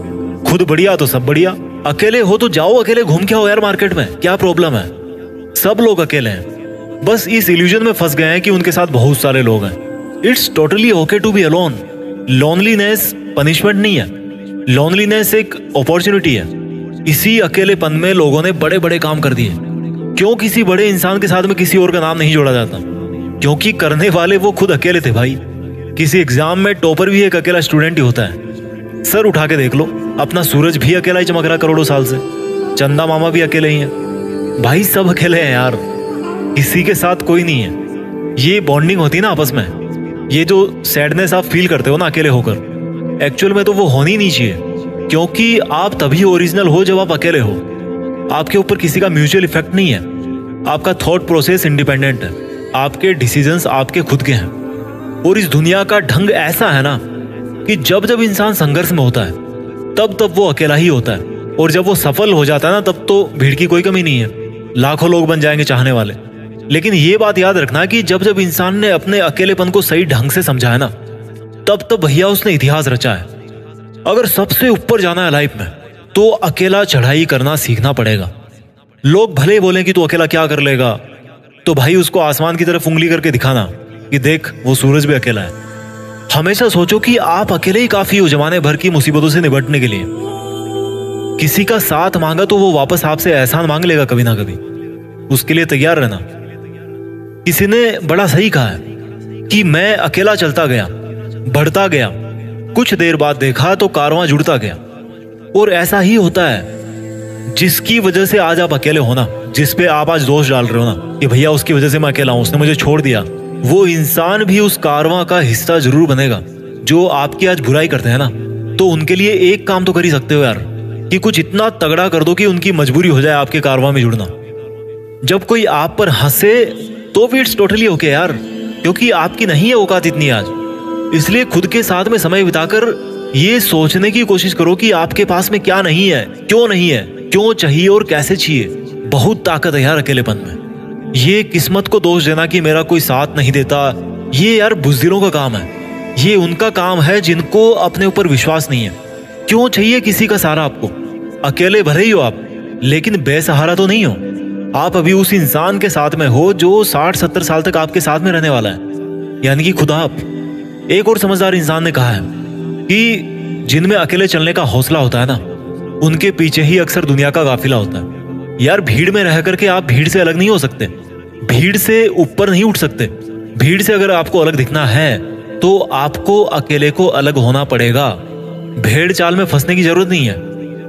खुद बढ़िया तो सब बढ़िया। अकेले हो तो जाओ अकेले घूम के आओ यार मार्केट में, क्या प्रॉब्लम है। सब लोग अकेले हैं, बस इस इल्यूजन में फंस गए हैं कि उनके साथ बहुत सारे लोग हैं। It's totally okay to be alone. Loneliness punishment नहीं है, लोनलीनेस एक अपॉर्चुनिटी है। इसी अकेलेपन में लोगों ने बड़े बड़े काम कर दिए। क्यों किसी बड़े इंसान के साथ में किसी और का नाम नहीं जोड़ा जाता? क्योंकि करने वाले वो खुद अकेले थे भाई। किसी एग्जाम में टॉपर भी एक अकेला स्टूडेंट ही होता है। सर उठा के देख लो, अपना सूरज भी अकेला ही चमक रहा करोड़ों साल से, चंदा मामा भी अकेले ही हैं भाई, सब अकेले हैं यार, किसी के साथ कोई नहीं है। ये बॉन्डिंग होती है ना आपस में, ये जो सैडनेस आप फील करते हो ना अकेले होकर, एक्चुअल में तो वो होनी नहीं चाहिए। क्योंकि आप तभी ओरिजिनल हो जब आप अकेले हो। आपके ऊपर किसी का म्यूचुअल इफेक्ट नहीं है, आपका थॉट प्रोसेस इंडिपेंडेंट है, आपके डिसीजंस आपके खुद के हैं। और इस दुनिया का ढंग ऐसा है ना कि जब जब इंसान संघर्ष में होता है तब तब वो अकेला ही होता है, और जब वो सफल हो जाता है ना तब तो भीड़ की कोई कमी नहीं है, लाखों लोग बन जाएंगे चाहने वाले। लेकिन ये बात याद रखना कि जब जब इंसान ने अपने अकेलेपन को सही ढंग से समझा है ना, तब तब भैया उसने इतिहास रचा है। अगर सबसे ऊपर जाना है लाइफ में तो अकेला चढ़ाई करना सीखना पड़ेगा। लोग भले बोलें कि तू अकेला क्या कर लेगा, तो भाई उसको आसमान की तरफ उंगली करके दिखाना कि देख वो सूरज भी अकेला है। हमेशा सोचो कि आप अकेले ही काफी हो जमाने भर की मुसीबतों से निपटने के लिए। किसी का साथ मांगा तो वो वापस आपसे एहसान मांग लेगा कभी ना कभी, उसके लिए तैयार रहना। किसी ने बड़ा सही कहा है कि मैं अकेला चलता गया, बढ़ता गया, कुछ देर बाद देखा तो कारवां जुड़ता गया। और ऐसा ही होता है, जिसकी वजह से आज आप अकेले हो ना, जिस पे आप आज दोष डाल रहे हो ना कि भैया उसकी वजह से मैं अकेला हूं, उसने मुझे छोड़ दिया, वो इंसान भी उस कारवां का हिस्सा जरूर बनेगा। जो आपकी आज बुराई करते हैं ना, तो उनके लिए एक काम तो कर ही सकते हो यार, कि कुछ इतना तगड़ा कर दो कि उनकी मजबूरी हो जाए आपके कारवां में जुड़ना। जब कोई आप पर हंसे तो भी इट्स टोटली ओके यार, क्योंकि आपकी नहीं है औकात इतनी आज। इसलिए खुद के साथ में समय बिताकर ये सोचने की कोशिश करो कि आपके पास में क्या नहीं है, क्यों चाहिए और कैसे चाहिए। बहुत ताकत है यार अकेलेपन में। ये किस्मत को दोष देना कि मेरा कोई साथ नहीं देता, ये यार बुज़दिलों का काम है। ये उनका काम है जिनको अपने ऊपर विश्वास नहीं है। क्यों चाहिए किसी का सहारा आपको? अकेले भले ही हो आप, लेकिन बेसहारा तो नहीं हो। आप अभी उस इंसान के साथ में हो जो 60-70 साल तक आपके साथ में रहने वाला है, यानी कि खुद आप। एक और समझदार इंसान ने कहा है कि जिनमें अकेले चलने का हौसला होता है ना, उनके पीछे ही अक्सर दुनिया का काफिला होता है। यार भीड़ में रह करके आप भीड़ से अलग नहीं हो सकते, भीड़ से ऊपर नहीं उठ सकते। भीड़ से अगर आपको अलग दिखना है तो आपको अकेले को अलग होना पड़ेगा। भेड़ चाल में फंसने की जरूरत नहीं है,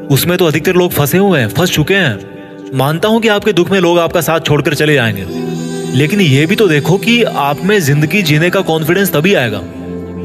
उसमें तो अधिकतर लोग फंसे हुए हैं, फंस चुके हैं। मानता हूं कि आपके दुख में लोग आपका साथ छोड़कर चले जाएंगे, लेकिन यह भी तो देखो कि आप में जिंदगी जीने का कॉन्फिडेंस तभी आएगा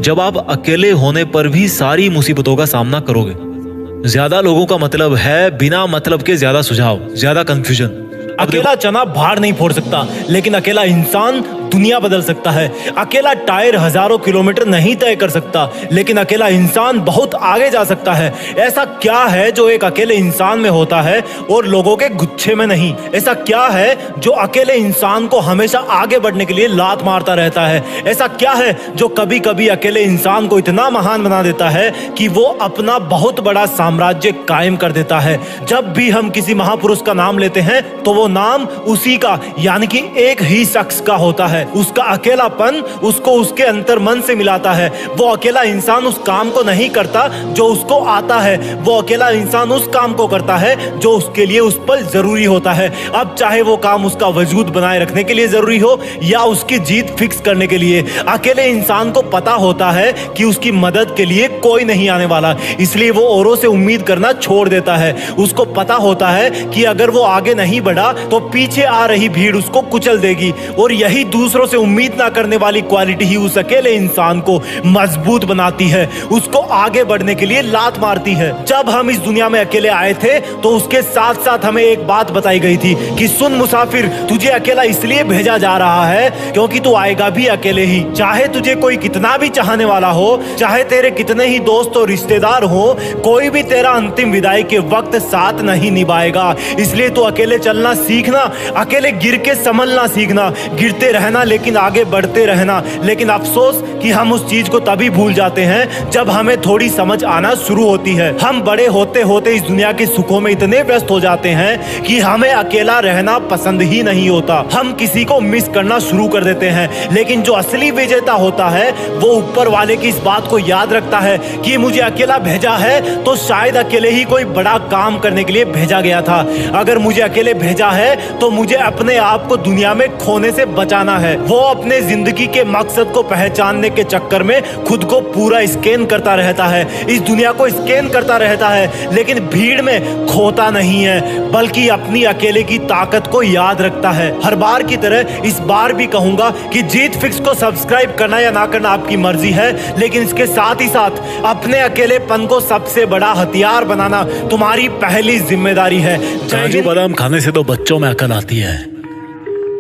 जब आप अकेले होने पर भी सारी मुसीबतों का सामना करोगे। ज्यादा लोगों का मतलब है बिना मतलब के ज्यादा सुझाव, ज्यादा कंफ्यूजन। अकेला चना भार नहीं फोड़ सकता, लेकिन अकेला इंसान दुनिया बदल सकता है। अकेला टायर हजारों किलोमीटर नहीं तय कर सकता, लेकिन अकेला इंसान बहुत आगे जा सकता है। ऐसा क्या है जो एक अकेले इंसान में होता है और लोगों के गुच्छे में नहीं? ऐसा क्या है जो अकेले इंसान को हमेशा आगे बढ़ने के लिए लात मारता रहता है? ऐसा क्या है जो कभी कभी अकेले इंसान को इतना महान बना देता है कि वो अपना बहुत बड़ा साम्राज्य कायम कर देता है? जब भी हम किसी महापुरुष का नाम लेते हैं तो वो नाम उसी का, यानी कि एक ही शख्स का होता है। उसका अकेलापन उसको उसके अंतर मन से मिलाता है। वो अकेला इंसान उस काम को नहीं करता जो उसको आता है, वो अकेला इंसान उस काम को करता है जो उसके लिए उस पर जरूरी होता है। अब चाहे वो काम उसका वजूद बनाए रखने के लिए जरूरी हो या उसकी जीत फिक्स करने के लिए। अकेले इंसान को पता होता है कि उसकी मदद के लिए कोई नहीं आने वाला, इसलिए वो औरों से उम्मीद करना छोड़ देता है। उसको पता होता है कि अगर वो आगे नहीं बढ़ा तो पीछे आ रही भीड़ उसको कुचल देगी, और यही दूसरा दूसरों से उम्मीद ना करने वाली क्वालिटी ही उस अकेले इंसान को मजबूत बनाती है, उसको आगे बढ़ने के लिए लात मारती है। जब हम इस दुनिया में अकेले आए थे तो उसके साथ साथ हमें एक बात बताई गई थी कि सुन मुसाफिर, तुझे अकेला इसलिए भेजा जा रहा है क्योंकि तू आएगा भी अकेले ही। चाहे तुझे कोई कितना भी चाहने वाला हो, चाहे तेरे कितने ही दोस्त और रिश्तेदार हो, कोई भी तेरा अंतिम विदाई के वक्त साथ नहीं निभाएगा। इसलिए तू अकेले चलना सीखना, अकेले गिर के संभलना सीखना, गिरते रहना लेकिन आगे बढ़ते रहना। लेकिन अफसोस कि हम उस चीज को तभी भूल जाते हैं जब हमें थोड़ी समझ आना शुरू होती है। हम बड़े होते होते इस दुनिया के सुखों में इतने व्यस्त हो जाते हैं कि हमें अकेला रहना पसंद ही नहीं होता। हम किसी को मिस करना शुरू कर देते हैं, लेकिन जो असली विजेता होता है वो ऊपर वाले की इस बात को याद रखता है कि मुझे अकेला भेजा है तो शायद अकेले ही कोई बड़ा काम करने के लिए भेजा गया था। अगर मुझे अकेले भेजा है तो मुझे अपने आप को दुनिया में खोने से बचाना है। वो अपने जिंदगी के मकसद को पहचानने के चक्कर में खुद को पूरा स्कैन करता रहता है, इस दुनिया को स्कैन करता रहता है, लेकिन भीड़ में खोता नहीं है बल्कि अपनी अकेले की ताकत को याद रखता है। हर बार की तरह इस बार भी कहूंगा कि जीत फिक्स को सब्सक्राइब करना या ना करना आपकी मर्जी है, लेकिन इसके साथ ही साथ अपने अकेलेपन को सबसे बड़ा हथियार बनाना तुम्हारी पहली जिम्मेदारी है। काजू बादाम खाने से तो बच्चों में अकल आती है,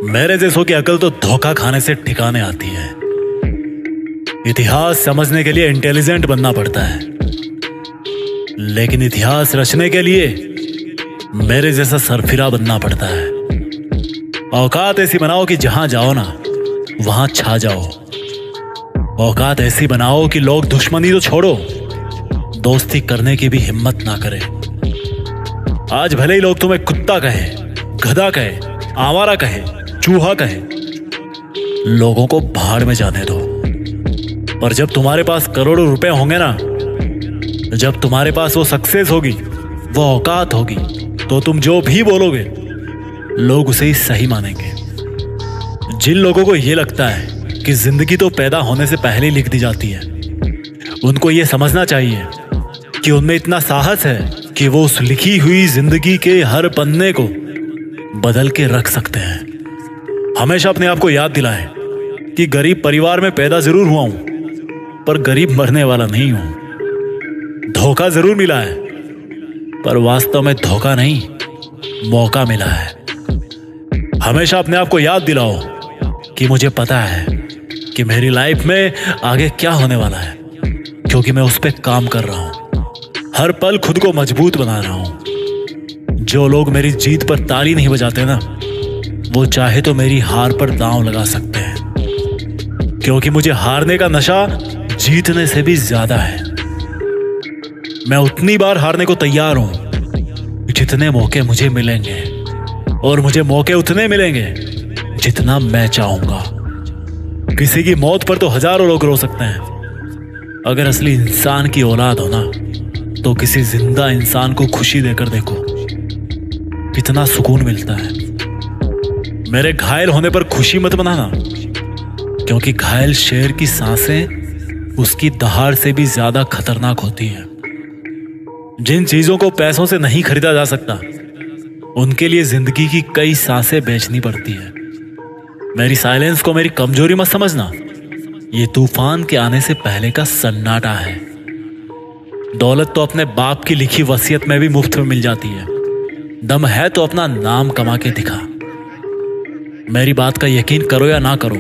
मेरे जैसों की अकल तो धोखा खाने से ठिकाने आती है। इतिहास समझने के लिए इंटेलिजेंट बनना पड़ता है, लेकिन इतिहास रचने के लिए मेरे जैसा सरफिरा बनना पड़ता है। औकात ऐसी बनाओ कि जहां जाओ ना वहां छा जाओ। औकात ऐसी बनाओ कि लोग दुश्मनी तो छोड़ो, दोस्ती करने की भी हिम्मत ना करें। आज भले ही लोग तुम्हें कुत्ता कहे, गधा कहे, आवारा कहे, चूहा कहे, लोगों को भाड़ में जाने दो। पर जब तुम्हारे पास करोड़ों रुपए होंगे ना, जब तुम्हारे पास वो सक्सेस होगी, वो औकात होगी, तो तुम जो भी बोलोगे लोग उसे ही सही मानेंगे। जिन लोगों को यह लगता है कि जिंदगी तो पैदा होने से पहले ही लिख दी जाती है, उनको यह समझना चाहिए कि उनमें इतना साहस है कि वो उस लिखी हुई जिंदगी के हर पन्ने को बदल के रख सकते हैं। हमेशा अपने आप को याद दिलाएं कि गरीब परिवार में पैदा जरूर हुआ हूं, पर गरीब मरने वाला नहीं हूं। धोखा जरूर मिला है, पर वास्तव में धोखा नहीं, मौका मिला है। हमेशा अपने आप को याद दिलाओ कि मुझे पता है कि मेरी लाइफ में आगे क्या होने वाला है, क्योंकि मैं उस पर काम कर रहा हूं। हर पल खुद को मजबूत बना रहा हूं। जो लोग मेरी जीत पर ताली नहीं बजाते ना, वो चाहे तो मेरी हार पर दांव लगा सकते हैं, क्योंकि मुझे हारने का नशा जीतने से भी ज्यादा है। मैं उतनी बार हारने को तैयार हूं जितने मौके मुझे मिलेंगे, और मुझे मौके उतने मिलेंगे जितना मैं चाहूंगा। किसी की मौत पर तो हजारों लोग रो सकते हैं, अगर असली इंसान की औलाद हो ना, तो किसी जिंदा इंसान को खुशी देकर देखो, कितना सुकून मिलता है। मेरे घायल होने पर खुशी मत मनाना, क्योंकि घायल शेर की सांसें उसकी दहाड़ से भी ज्यादा खतरनाक होती है। जिन चीजों को पैसों से नहीं खरीदा जा सकता, उनके लिए जिंदगी की कई सांसें बेचनी पड़ती है। मेरी साइलेंस को मेरी कमजोरी मत समझना, ये तूफान के आने से पहले का सन्नाटा है। दौलत तो अपने बाप की लिखी वसीयत में भी मुफ्त में मिल जाती है। दम है तो अपना नाम कमा के दिखा। मेरी बात का यकीन करो या ना करो,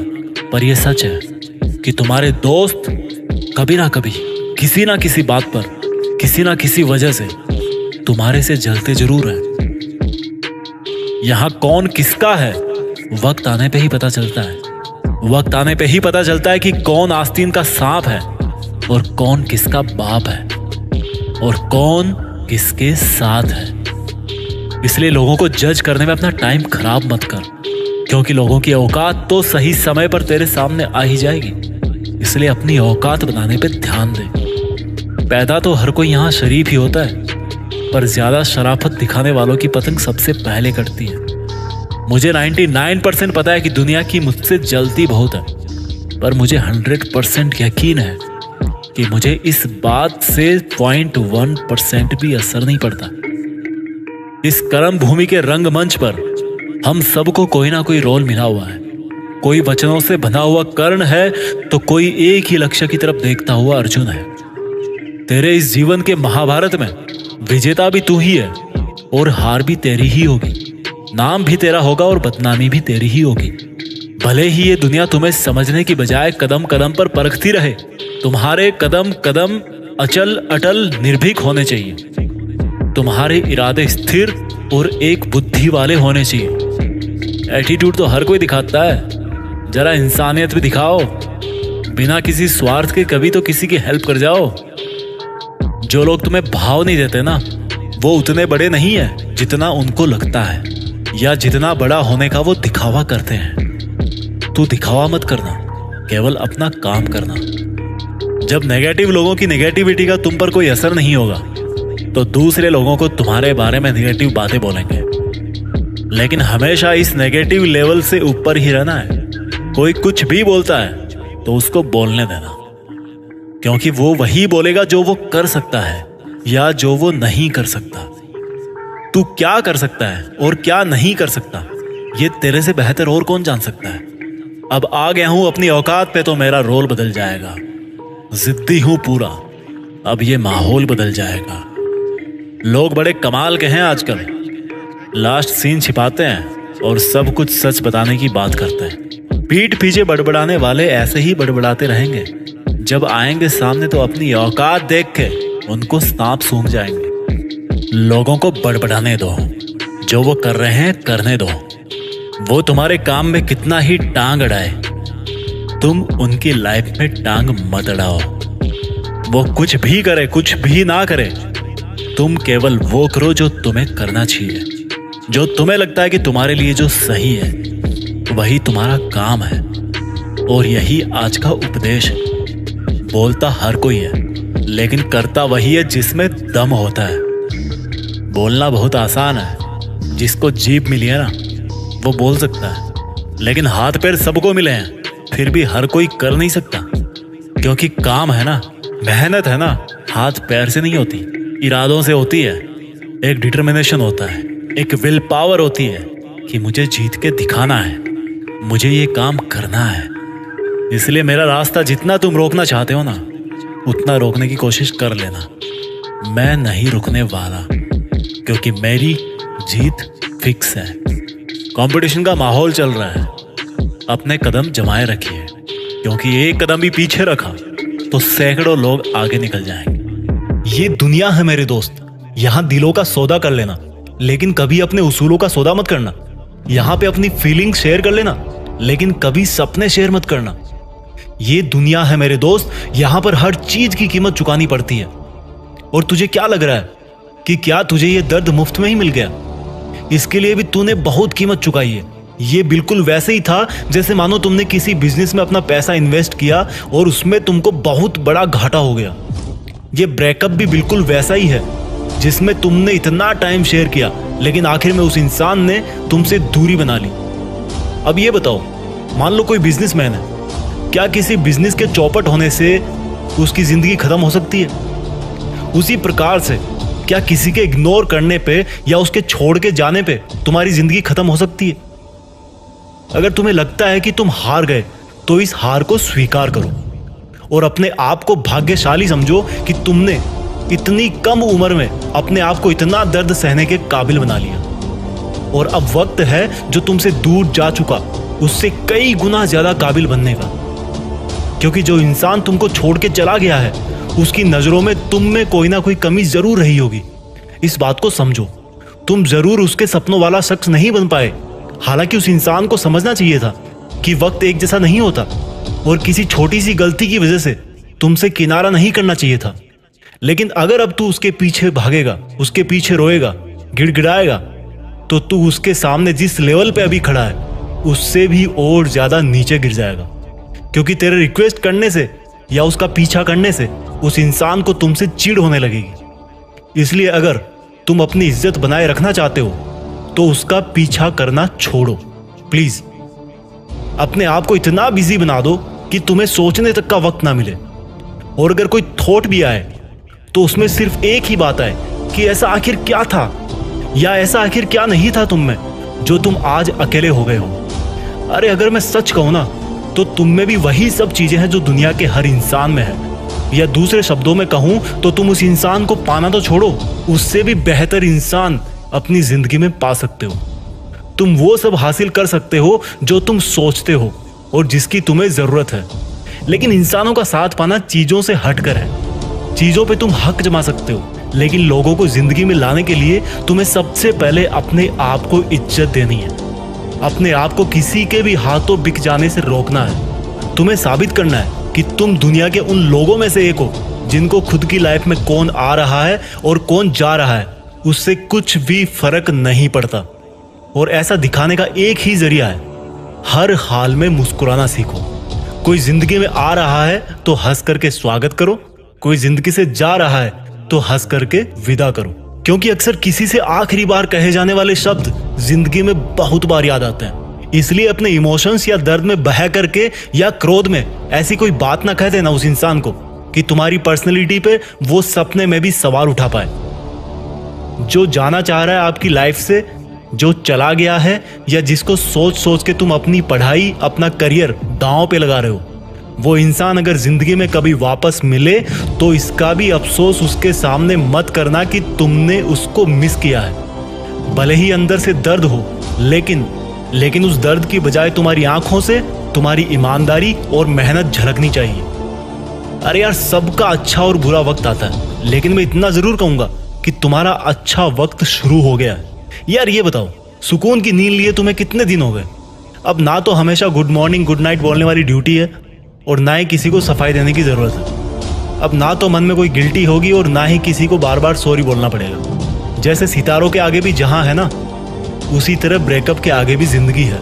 पर यह सच है कि तुम्हारे दोस्त कभी ना कभी किसी ना किसी बात पर, किसी ना किसी वजह से तुम्हारे से जलते जरूर हैं। यहां कौन किसका है वक्त आने पे ही पता चलता है। वक्त आने पे ही पता चलता है कि कौन आस्तीन का सांप है और कौन किसका बाप है और कौन किसके साथ है। इसलिए लोगों को जज करने में अपना टाइम खराब मत कर, क्योंकि लोगों की औकात तो सही समय पर तेरे सामने आ ही जाएगी। इसलिए अपनी औकात बनाने पे ध्यान दे। पैदा तो हर कोई यहाँ शरीफ ही होता है, पर ज्यादा शराफत दिखाने वालों की पतंग सबसे पहले कटती है। मुझे 99% पता है कि दुनिया की मुझसे जलती बहुत है, पर मुझे 100% यकीन है कि मुझे इस बात से 0.1% भी असर नहीं पड़ता। इस कर्म भूमि के रंगमंच पर हम सबको कोई ना कोई रोल मिला हुआ है, कोई वचनों से बंधा हुआ कर्ण है तो कोई एक ही लक्ष्य की तरफ देखता हुआ अर्जुन है। तेरे इस जीवन के महाभारत में विजेता भी तू ही है और हार भी तेरी ही होगी। नाम भी तेरा होगा और बदनामी भी तेरी ही होगी। भले ही ये दुनिया तुम्हें समझने की बजाय कदम कदम पर परखती रहे, तुम्हारे कदम कदम अचल अटल निर्भीक होने चाहिए। तुम्हारे इरादे स्थिर और एक बुद्धि वाले होने चाहिए। एटीट्यूड तो हर कोई दिखाता है, जरा इंसानियत भी दिखाओ। बिना किसी स्वार्थ के कभी तो किसी की हेल्प कर जाओ। जो लोग तुम्हें भाव नहीं देते ना, वो उतने बड़े नहीं है जितना उनको लगता है, या जितना बड़ा होने का वो दिखावा करते हैं। तू दिखावा मत करना, केवल अपना काम करना। जब नेगेटिव लोगों की नेगेटिविटी का तुम पर कोई असर नहीं होगा तो दूसरे लोगों को तुम्हारे बारे में नेगेटिव बातें बोलेंगे, लेकिन हमेशा इस नेगेटिव लेवल से ऊपर ही रहना है। कोई कुछ भी बोलता है तो उसको बोलने देना, क्योंकि वो वही बोलेगा जो वो कर सकता है या जो वो नहीं कर सकता। तू क्या कर सकता है और क्या नहीं कर सकता, ये तेरे से बेहतर और कौन जान सकता है। अब आ गया हूं अपनी औकात पे तो मेरा रोल बदल जाएगा। जिद्दी हूं पूरा, अब ये माहौल बदल जाएगा। लोग बड़े कमाल के हैं आजकल, लास्ट सीन छिपाते हैं और सब कुछ सच बताने की बात करते हैं। पीठ पीछे बड़बड़ाने वाले ऐसे ही बड़बड़ाते रहेंगे, जब आएंगे सामने तो अपनी औकात देख के उनको सांप सूंघ जाएंगे। लोगों को बड़बड़ाने दो, जो वो कर रहे हैं करने दो। वो तुम्हारे काम में कितना ही टांग अड़ाए, तुम उनकी लाइफ में टांग मत अड़ाओ। वो कुछ भी करे कुछ भी ना करे, तुम केवल वो करो जो तुम्हें करना चाहिए। जो तुम्हें लगता है कि तुम्हारे लिए जो सही है वही तुम्हारा काम है, और यही आज का उपदेश है। बोलता हर कोई है, लेकिन करता वही है जिसमें दम होता है। बोलना बहुत आसान है, जिसको जीभ मिली है ना वो बोल सकता है, लेकिन हाथ पैर सबको मिले हैं फिर भी हर कोई कर नहीं सकता, क्योंकि काम है ना, मेहनत है ना, हाथ पैर से नहीं होती, इरादों से होती है। एक डिटर्मिनेशन होता है, एक विल पावर होती है कि मुझे जीत के दिखाना है, मुझे ये काम करना है। इसलिए मेरा रास्ता जितना तुम रोकना चाहते हो ना, उतना रोकने की कोशिश कर लेना। मैं नहीं रुकने वाला, क्योंकि मेरी जीत फिक्स है। कंपटीशन का माहौल चल रहा है, अपने कदम जमाए रखिए, क्योंकि एक कदम भी पीछे रखा तो सैकड़ों लोग आगे निकल जाएंगे। ये दुनिया है मेरे दोस्त, यहाँ दिलों का सौदा कर लेना, लेकिन कभी अपने उसूलों का सौदा मत करना। यहाँ पे अपनी फीलिंग शेयर कर लेना, लेकिन कभी सपने शेयर मत करना। ये दुनिया है मेरे दोस्त, यहाँ पर हर चीज की कीमत चुकानी पड़ती है। और तुझे क्या लग रहा है कि क्या तुझे ये दर्द मुफ्त में ही मिल गया? इसके लिए भी तूने बहुत कीमत चुकाई है। ये बिल्कुल वैसे ही था जैसे मानो तुमने किसी बिजनेस में अपना पैसा इन्वेस्ट किया और उसमें तुमको बहुत बड़ा घाटा हो गया। ये ब्रेकअप भी बिल्कुल वैसा ही है, जिसमें तुमने इतना टाइम शेयर किया, लेकिन आखिर में उस इंसान ने तुमसे दूरी बना ली। अब ये बताओ, मान लो कोई बिजनेसमैन है, क्या किसी बिजनेस के चौपट होने से उसकी जिंदगी खत्म हो सकती है? उसी प्रकार से क्या किसी के इग्नोर करने पे या उसके छोड़ के जाने पे तुम्हारी जिंदगी खत्म हो सकती है? अगर तुम्हें लगता है कि तुम हार गए तो इस हार को स्वीकार करो और अपने आप को भाग्यशाली समझो कि तुमने इतनी कम उम्र में अपने आप को इतना दर्द सहने के काबिल बना लिया। और अब वक्त है जो तुमसे दूर जा चुका उससे कई गुना ज्यादा काबिल बनने का, क्योंकि जो इंसान तुमको छोड़ के चला गया है उसकी नजरों में तुम में कोई ना कोई कमी जरूर रही होगी। इस बात को समझो, तुम जरूर उसके सपनों वाला शख्स नहीं बन पाए। हालांकि उस इंसान को समझना चाहिए था कि वक्त एक जैसा नहीं होता और किसी छोटी सी गलती की वजह से तुमसे किनारा नहीं करना चाहिए था। लेकिन अगर अब तू उसके पीछे भागेगा, उसके पीछे रोएगा, गिड़गिड़ाएगा, तो तू उसके सामने जिस लेवल पे अभी खड़ा है उससे भी और ज्यादा नीचे गिर जाएगा, क्योंकि तेरे रिक्वेस्ट करने से या उसका पीछा करने से उस इंसान को तुमसे चिढ़ होने लगेगी। इसलिए अगर तुम अपनी इज्जत बनाए रखना चाहते हो तो उसका पीछा करना छोड़ो। प्लीज अपने आप को इतना बिजी बना दो कि तुम्हें सोचने तक का वक्त ना मिले। और अगर कोई थॉट भी आए तो उसमें सिर्फ एक ही बात आए कि ऐसा आखिर क्या था या ऐसा आखिर क्या नहीं था तुम में जो तुम आज अकेले हो गए हो। अरे अगर मैं सच कहूं ना, तो तुम में भी वही सब चीजें हैं जो दुनिया के हर इंसान में है। या दूसरे शब्दों में कहूं तो तुम उस इंसान को पाना तो छोड़ो, उससे भी बेहतर इंसान अपनी जिंदगी में पा सकते हो। तुम वो सब हासिल कर सकते हो जो तुम सोचते हो और जिसकी तुम्हें जरूरत है। लेकिन इंसानों का साथ पाना चीजों से हटकर है। चीजों पे तुम हक जमा सकते हो, लेकिन लोगों को जिंदगी में लाने के लिए तुम्हें सबसे पहले अपने आप को इज्जत देनी है। अपने आप को किसी के भी हाथों बिक जाने से रोकना है। तुम्हें साबित करना है कि तुम दुनिया के उन लोगों में से एक हो जिनको खुद की लाइफ में कौन आ रहा है और कौन जा रहा है उससे कुछ भी फर्क नहीं पड़ता। और ऐसा दिखाने का एक ही जरिया है, हर हाल में मुस्कुराना सीखो। कोई जिंदगी में आ रहा है तो हंस करके स्वागत करो, कोई जिंदगी से जा रहा है तो हंस करके विदा करो। क्योंकि अक्सर किसी से आखिरी बार कहे जाने वाले शब्द जिंदगी में बहुत बार याद आते हैं। इसलिए अपने इमोशंस या दर्द में बह करके या क्रोध में ऐसी कोई बात ना कह देना उस इंसान को कि तुम्हारी पर्सनैलिटी पे वो सपने में भी सवाल उठा पाए। जो जाना चाह रहा है आपकी लाइफ से, जो चला गया है, या जिसको सोच सोच के तुम अपनी पढ़ाई, अपना करियर दांव पे लगा रहे हो, वो इंसान अगर जिंदगी में कभी वापस मिले तो इसका भी अफसोस उसके सामने मत करना कि तुमने उसको मिस किया है। भले ही अंदर से दर्द हो, लेकिन उस दर्द की बजाय तुम्हारी आंखों से तुम्हारी ईमानदारी और मेहनत झलकनी चाहिए। अरे यार, सबका अच्छा और बुरा वक्त आता है, लेकिन मैं इतना जरूर कहूंगा कि तुम्हारा अच्छा वक्त शुरू हो गया है। यार ये बताओ, सुकून की नींद लिए तुम्हें कितने दिन हो गए? अब ना तो हमेशा गुड मॉर्निंग गुड नाइट बोलने वाली ड्यूटी है और ना ही किसी को सफाई देने की जरूरत है। अब ना तो मन में कोई गिल्टी होगी और ना ही किसी को बार बार सॉरी बोलना पड़ेगा। जैसे सितारों के आगे भी जहां है ना, उसी तरह ब्रेकअप के आगे भी जिंदगी है।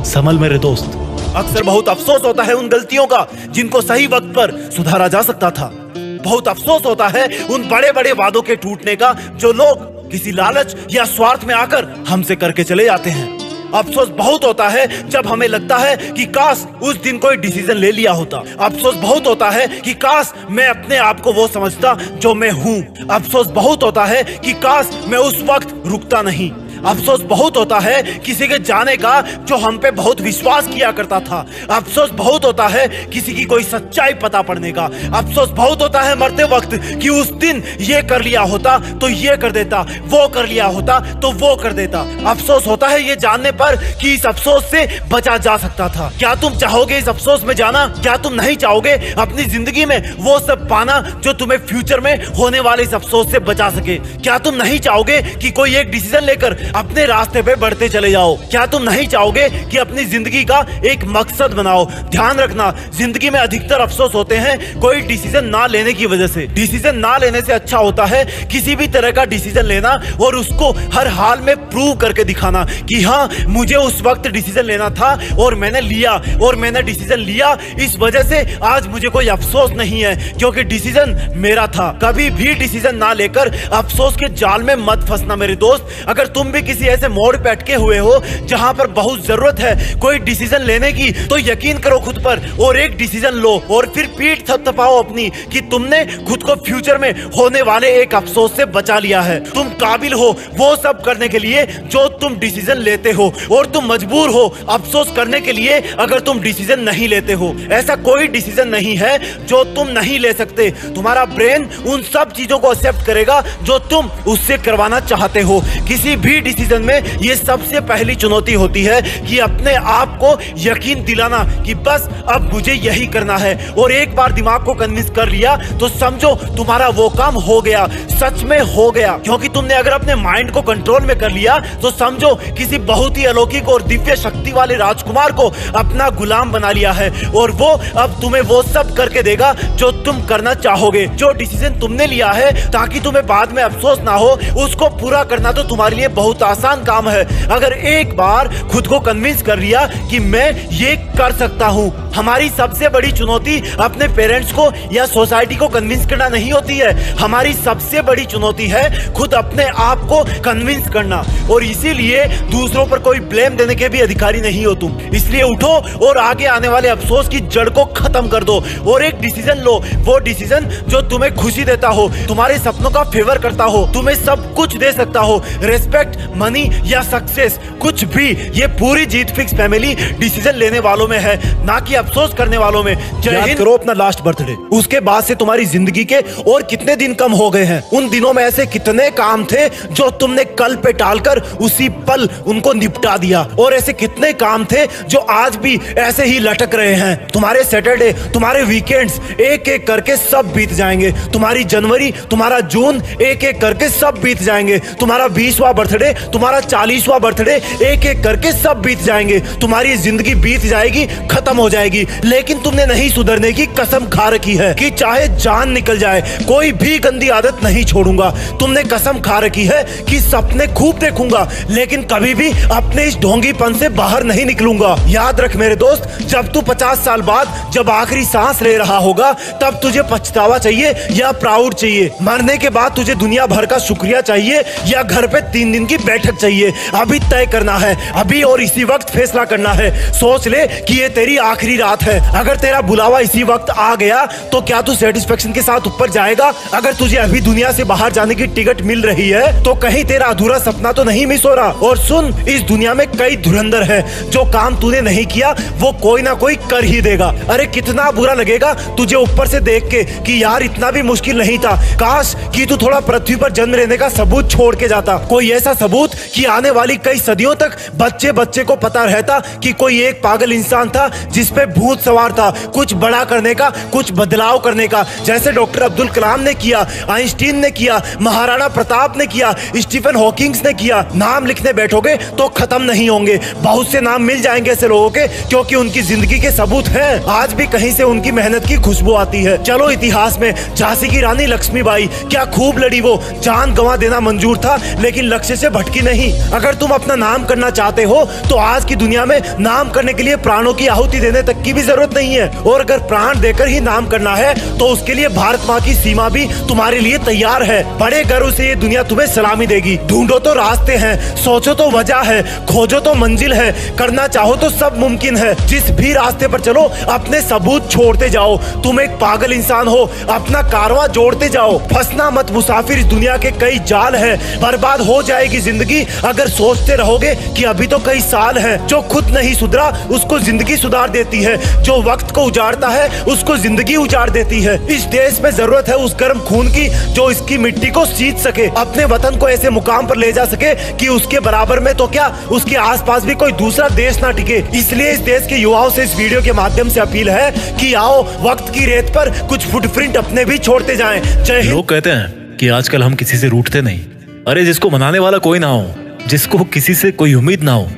संभल मेरे दोस्त। अक्सर बहुत अफसोस होता है उन गलतियों का जिनको सही वक्त पर सुधारा जा सकता था। बहुत अफसोस होता है उन बड़े बड़े वादों के टूटने का जो लोग किसी लालच या स्वार्थ में आकर हमसे करके चले जाते हैं। अफसोस बहुत होता है जब हमें लगता है कि काश उस दिन कोई डिसीजन ले लिया होता। अफसोस बहुत होता है कि काश मैं अपने आप को वो समझता जो मैं हूँ। अफसोस बहुत होता है कि काश मैं उस वक्त रुकता नहीं। अफसोस बहुत होता है किसी के जाने का जो हम पे बहुत विश्वास किया करता था। अफसोस बहुत होता है किसी की कोई सच्चाई पता पड़ने का। अफसोस बहुत होता है मरते वक्त कि उस दिन ये कर लिया होता तो ये कर देता, वो कर लिया होता तो वो कर देता। अफसोस होता है ये जानने पर कि इस अफसोस से बचा जा सकता था। क्या तुम चाहोगे इस अफसोस में जाना? क्या तुम नहीं चाहोगे अपनी जिंदगी में वो सब पाना जो तुम्हें फ्यूचर में होने वाले इस अफसोस से बचा सके? क्या तुम नहीं चाहोगे कि कोई एक डिसीजन लेकर अपने रास्ते पे बढ़ते चले जाओ? क्या तुम नहीं चाहोगे कि अपनी जिंदगी का एक मकसद बनाओ? ध्यान रखना, जिंदगी में अधिकतर अफसोस होते हैं कोई डिसीजन ना लेने की वजह से। डिसीजन ना लेने से अच्छा होता है किसी भी तरह का डिसीजन लेना और उसको हर हाल में प्रूव करके दिखाना कि हाँ, मुझे उस वक्त डिसीजन लेना था और मैंने लिया, और मैंने डिसीजन लिया, इस वजह से आज मुझे कोई अफसोस नहीं है क्योंकि डिसीजन मेरा था। कभी भी डिसीजन ना लेकर अफसोस के जाल में मत फंसना मेरे दोस्त। अगर तुम भी किसी ऐसे मोड़ पे अटके हुए हो जहां पर बहुत जरूरत है कोई डिसीजन लेने की, तो यकीन करो खुद पर और एक डिसीजन लो और फिर पीठ थपथपाओ अपनी कि तुमने खुद को फ्यूचर में होने वाले एक अफसोस से बचा लिया है। तुम काबिल हो वो सब करने के लिए जो तुम डिसीजन लेते हो और तुम मजबूर हो अफसोस करने के लिए अगर तुम डिसीजन नहीं लेते हो। ऐसा कोई डिसीजन नहीं है जो तुम नहीं ले सकते। तुम्हारा ब्रेन उन सब चीजों को एक्सेप्ट करेगा जो तुम उससे करवाना चाहते हो। किसी भी डिसीजन में ये सबसे पहली चुनौती होती है कि अपने आप को यकीन दिलाना कि बस अब मुझे यही करना है। और एक बार दिमाग को कन्विंस कर लिया तो समझो तुम्हारा वो काम हो गया, सच में हो गया। क्योंकि तुमने अगर अपने माइंड को कंट्रोल में कर लिया तो समझो किसी बहुत ही अलौकिक और दिव्य शक्ति वाले राजकुमार को अपना गुलाम बना लिया है और वो अब तुम्हें वो सब करके देगा जो तुम करना चाहोगे। जो डिसीजन तुमने लिया है ताकि तुम्हें बाद में अफसोस ना हो, उसको पूरा करना तो तुम्हारे लिए बहुत आसान काम है। अगर एक बार खुद को कन्विंस कर लिया कि मैं ये कर सकता हूँ। हमारी सबसे बड़ी चुनौती अपने पेरेंट्स को या सोसाइटी को कन्विंस करना नहीं होती है, हमारी सबसे बड़ी चुनौती है खुद अपने आप को कन्विंस करना। और इसीलिए दूसरों पर कोई ब्लेम देने के भी अधिकारी नहीं हो तुम। इसलिए उठो और आगे आने वाले अफसोस की जड़ को खत्म कर दो और एक डिसीजन लो, वो डिसीजन जो तुम्हें खुशी देता हो, तुम्हारे सपनों का फेवर करता हो, तुम्हें सब कुछ दे सकता हो, रिस्पेक्ट मनी या सक्सेस, कुछ भी, ये पूरी जीत फिक्स फैमिली डिसीजन लेने वालों में है, ना कि अफसोस करने वालों में। याद करो अपना लास्ट बर्थडे, उसके बाद से तुम्हारी जिंदगी के और कितने दिन कम हो गए हैं। उन दिनों में ऐसे कितने काम थे जो तुमने कल पे टालकर उसी पल उनको निपटा दिया, और ऐसे कितने काम थे जो आज भी ऐसे ही लटक रहे हैं। तुम्हारे सैटरडे, तुम्हारे वीकेंड्स एक एक करके सब बीत जाएंगे। तुम्हारी जनवरी, तुम्हारा जून, एक एक करके सब बीत जाएंगे। तुम्हारा 20वां बर्थडे, तुम्हारा 40वां बर्थडे, एक एक करके सब बीत जाएंगे। तुम्हारी जिंदगी बीत जाएगी, खत्म हो जाएगी। लेकिन तुमने नहीं सुधरने की कसम खा रखी है कि चाहे जान निकल जाए कोई भी गंदी आदत नहीं छोड़ूंगा। तुमने कसम खा रखी है कि सपने खूब देखूंगा, लेकिन कभी भी अपने इस ढोंगीपन से बाहर नहीं निकलूंगा। याद रख मेरे दोस्त, जब तू 50 साल बाद जब आखिरी सांस ले रहा होगा, तब तुझे पछतावा चाहिए या प्राउड चाहिए? मरने के बाद तुझे दुनिया भर का शुक्रिया चाहिए या घर पे 3 दिन की बैठक चाहिए? अभी तय करना है, अभी और इसी वक्त फैसला करना है। सोच ले कि ये तेरी आखिरी रात है। अगर तेरा बुलावा इसी वक्त आ गया तो क्या तू सेटिस्फेक्शन के साथ ऊपर जाएगा? अगर तुझे अभी दुनिया से बाहर जाने की टिकट मिल रही है तो कहीं तेरा अधूरा सपना तो नहीं मिस हो रहा? और सुन, इस दुनिया में कई धुरंधर है, जो काम तूने नहीं किया वो कोई ना कोई कर ही देगा। अरे कितना बुरा लगेगा तुझे ऊपर से देख के कि यार इतना भी मुश्किल नहीं था, काश कि तू थोड़ा पृथ्वी पर जन्म लेने का सबूत छोड़ के जाता। कोई ऐसा सबूत कि आने वाली कई सदियों तक बच्चे बच्चे को पता रहता कि कोई एक पागल इंसान था जिस पे भूत सवार था, कुछ बड़ा करने का, कुछ बदलाव करने का, जैसे डॉक्टर अब्दुल कलाम ने किया, आइंस्टीन ने किया, महाराणा प्रताप ने किया, स्टीफन हॉकिंग्स ने किया। नाम लिखने बैठोगे तो खत्म नहीं होंगे, बहुत से नाम मिल जाएंगे ऐसे लोगों के, क्योंकि उनकी जिंदगी के सबूत हैं। आज भी कहीं से उनकी मेहनत की खुशबू आती है। चलो इतिहास में झांसी की रानी लक्ष्मीबाई, क्या खूब लड़ी वो, जान गंवा देना मंजूर था लेकिन लक्ष्य से भटकी नहीं। अगर तुम अपना नाम करना चाहते हो तो आज की दुनिया में नाम करने के लिए प्राणों की आहुति देने तक की भी जरूरत नहीं है, और अगर प्राण देकर ही नाम करना है तो उसके लिए भारत माँ की सीमा भी तुम्हारे लिए तैयार है। बड़े गर्व से ये दुनिया तुम्हें सलामी देगी। ढूंढो तो रास्ते हैं, सोचो तो वजह है, खोजो तो मंजिल है, करना चाहो तो सब मुमकिन है। जिस भी रास्ते पर चलो अपने सबूत छोड़ते जाओ। तुम एक पागल इंसान हो, अपना कारवां जोड़ते जाओ। फंसना मत मुसाफिर, इस दुनिया के कई जाल है। बर्बाद हो जाएगी जिंदगी अगर सोचते रहोगे कि अभी तो कई साल है। जो खुद नहीं सुधरा उसको जिंदगी सुधार देती है, जो वक्त को उजाड़ता है उसको जिंदगी उजाड़ देती है। इस देश में जरूरत है उस गर्म खून की जो इसकी मिट्टी को सींच सके, अपने वतन को ऐसे मुकाम पर ले जा सके कि उसके बराबर में तो क्या उसके आसपास भी कोई दूसरा देश ना टिके। इसलिए इस देश के युवाओं से इस वीडियो के माध्यम से अपील है कि आओ वक्त की रेत पर कुछ फुटप्रिंट अपने भी छोड़ते जाएं। जय हिंद। लोग कहते हैं कि आजकल हम किसी से रूठते नहीं। अरे जिसको मनाने वाला कोई ना हो, जिसको किसी से कोई उम्मीद ना हो,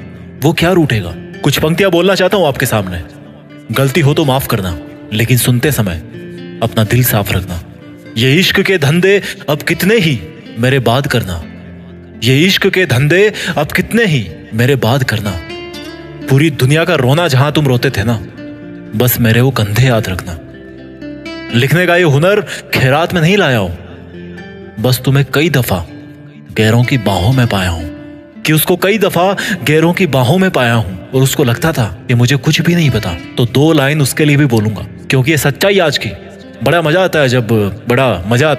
वो क्या रूठेगा? कुछ पंक्तियां बोलना चाहता हूं आपके सामने। गलती हो तो माफ करना, लेकिन सुनते समय अपना दिल साफ रखना। ये इश्क के धंधे अब कितने ही मेरे बाद करना, ये इश्क के धंधे अब कितने ही मेरे बाद करना। पूरी दुनिया का रोना जहां तुम रोते थे ना, बस मेरे वो कंधे याद रखना। लिखने का ये हुनर खैरात में नहीं लाया हूं, बस तुम्हें कई दफा गैरों की बाहों में पाया हूं, कि उसको कई दफा गैरों की बाहों में पाया हूं और उसको लगता था कि मुझे कुछ भी नहीं पता। तो 2 लाइन उसके लिए भी बोलूंगा, क्योंकि ये सच्चाई आज की। बड़ा मजा आता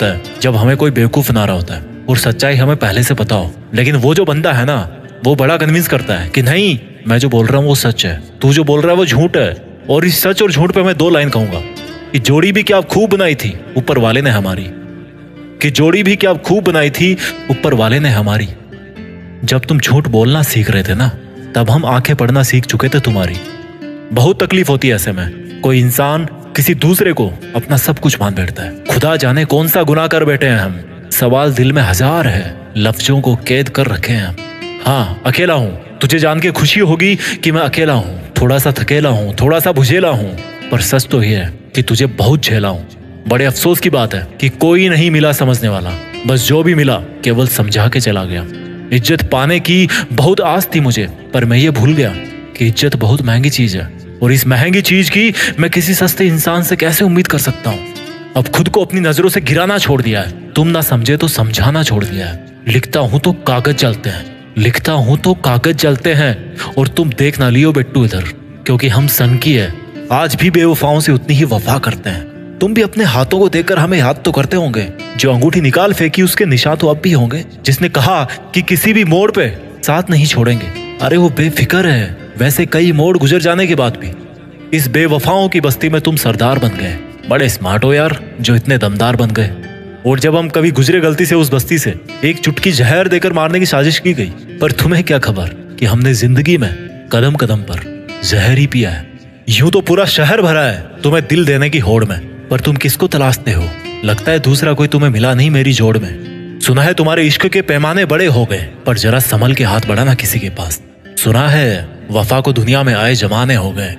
है जब हमें कोई बेवकूफ बना रहा होता है और सच्चाई हमें पहले से पता हो। लेकिन वो जो बंदा है ना, वो बड़ा कन्विंस करता है कि नहीं, मैं जो बोल रहा हूँ वो सच है, तू जो बोल रहा है वो झूठ है। और इस सच और झूठ पे मैं 2 लाइन कहूंगा कि जोड़ी भी क्या खूब बनाई थी ऊपर वाले ने हमारी, कि जोड़ी भी क्या खूब बनाई थी ऊपर वाले ने हमारी। जब तुम झूठ बोलना सीख रहे थे ना, तब हम आंखें पढ़ना सीख चुके थे तुम्हारी। बहुत तकलीफ होती है ऐसे में। कोई इंसान किसी दूसरे को अपना सब कुछ मान बैठता है। खुदा जाने कौन सा गुनाह कर बैठे हैं हम। सवाल दिल में 1000 है, लफ्जों को कैद कर रखे हैं। हाँ, अकेला हूँ। तुझे जान के खुशी होगी कि मैं अकेला हूँ, थोड़ा सा थकेला हूँ, थोड़ा सा बुझेला हूँ, पर सच तो ये है कि तुझे बहुत झेला हूँ। बड़े अफसोस की बात है कि कोई नहीं मिला समझने वाला, बस जो भी मिला केवल समझा के चला गया। इज्जत पाने की बहुत आस थी मुझे, पर मैं ये भूल गया कि इज्जत बहुत महंगी चीज है, और इस महंगी चीज की मैं किसी सस्ते इंसान से कैसे उम्मीद कर सकता हूँ। अब खुद को अपनी नजरों से गिराना छोड़ दिया है, तुम ना समझे तो समझाना छोड़ दिया है। लिखता हूं तो कागज जलते हैं, लिखता हूं तो कागज जलते हैं, और तुम देख ना लियो बेट्टू इधर, क्योंकि हम सन की है, आज भी बेवफाओं से उतनी ही वफा करते हैं। तुम भी अपने हाथों को देखकर हमें याद तो करते होंगे। जो अंगूठी निकाल फेंकी उसके निशान तो अब भी होंगे। जिसने कहा कि किसी भी मोड़ पे साथ नहीं छोड़ेंगे, अरे वो बेफिक्र है। वैसे कई मोड़ गुजर जाने के बाद भी इस बेवफाओं की बस्ती में तुम सरदार बन गए। बड़े स्मार्ट हो यार, जो इतने दमदार बन गए। और जब हम कभी गुजरे गलती से उस बस्ती से, एक चुटकी जहर देकर मारने की साजिश की गई, पर तुम्हें क्या खबर कि हमने जिंदगी में कदम कदम पर जहर ही पिया है। यूं तो पूरा शहर भरा है तुम्हें दिल देने की होड़ में, पर तुम किसको तलाशते हो? लगता है दूसरा कोई तुम्हें मिला नहीं मेरी जोड़ में। सुना है तुम्हारे इश्क के पैमाने बड़े हो गए, पर जरा संभल के हाथ बढ़ाना किसी के पास। सुना है वफा को दुनिया में आए जमाने हो गए।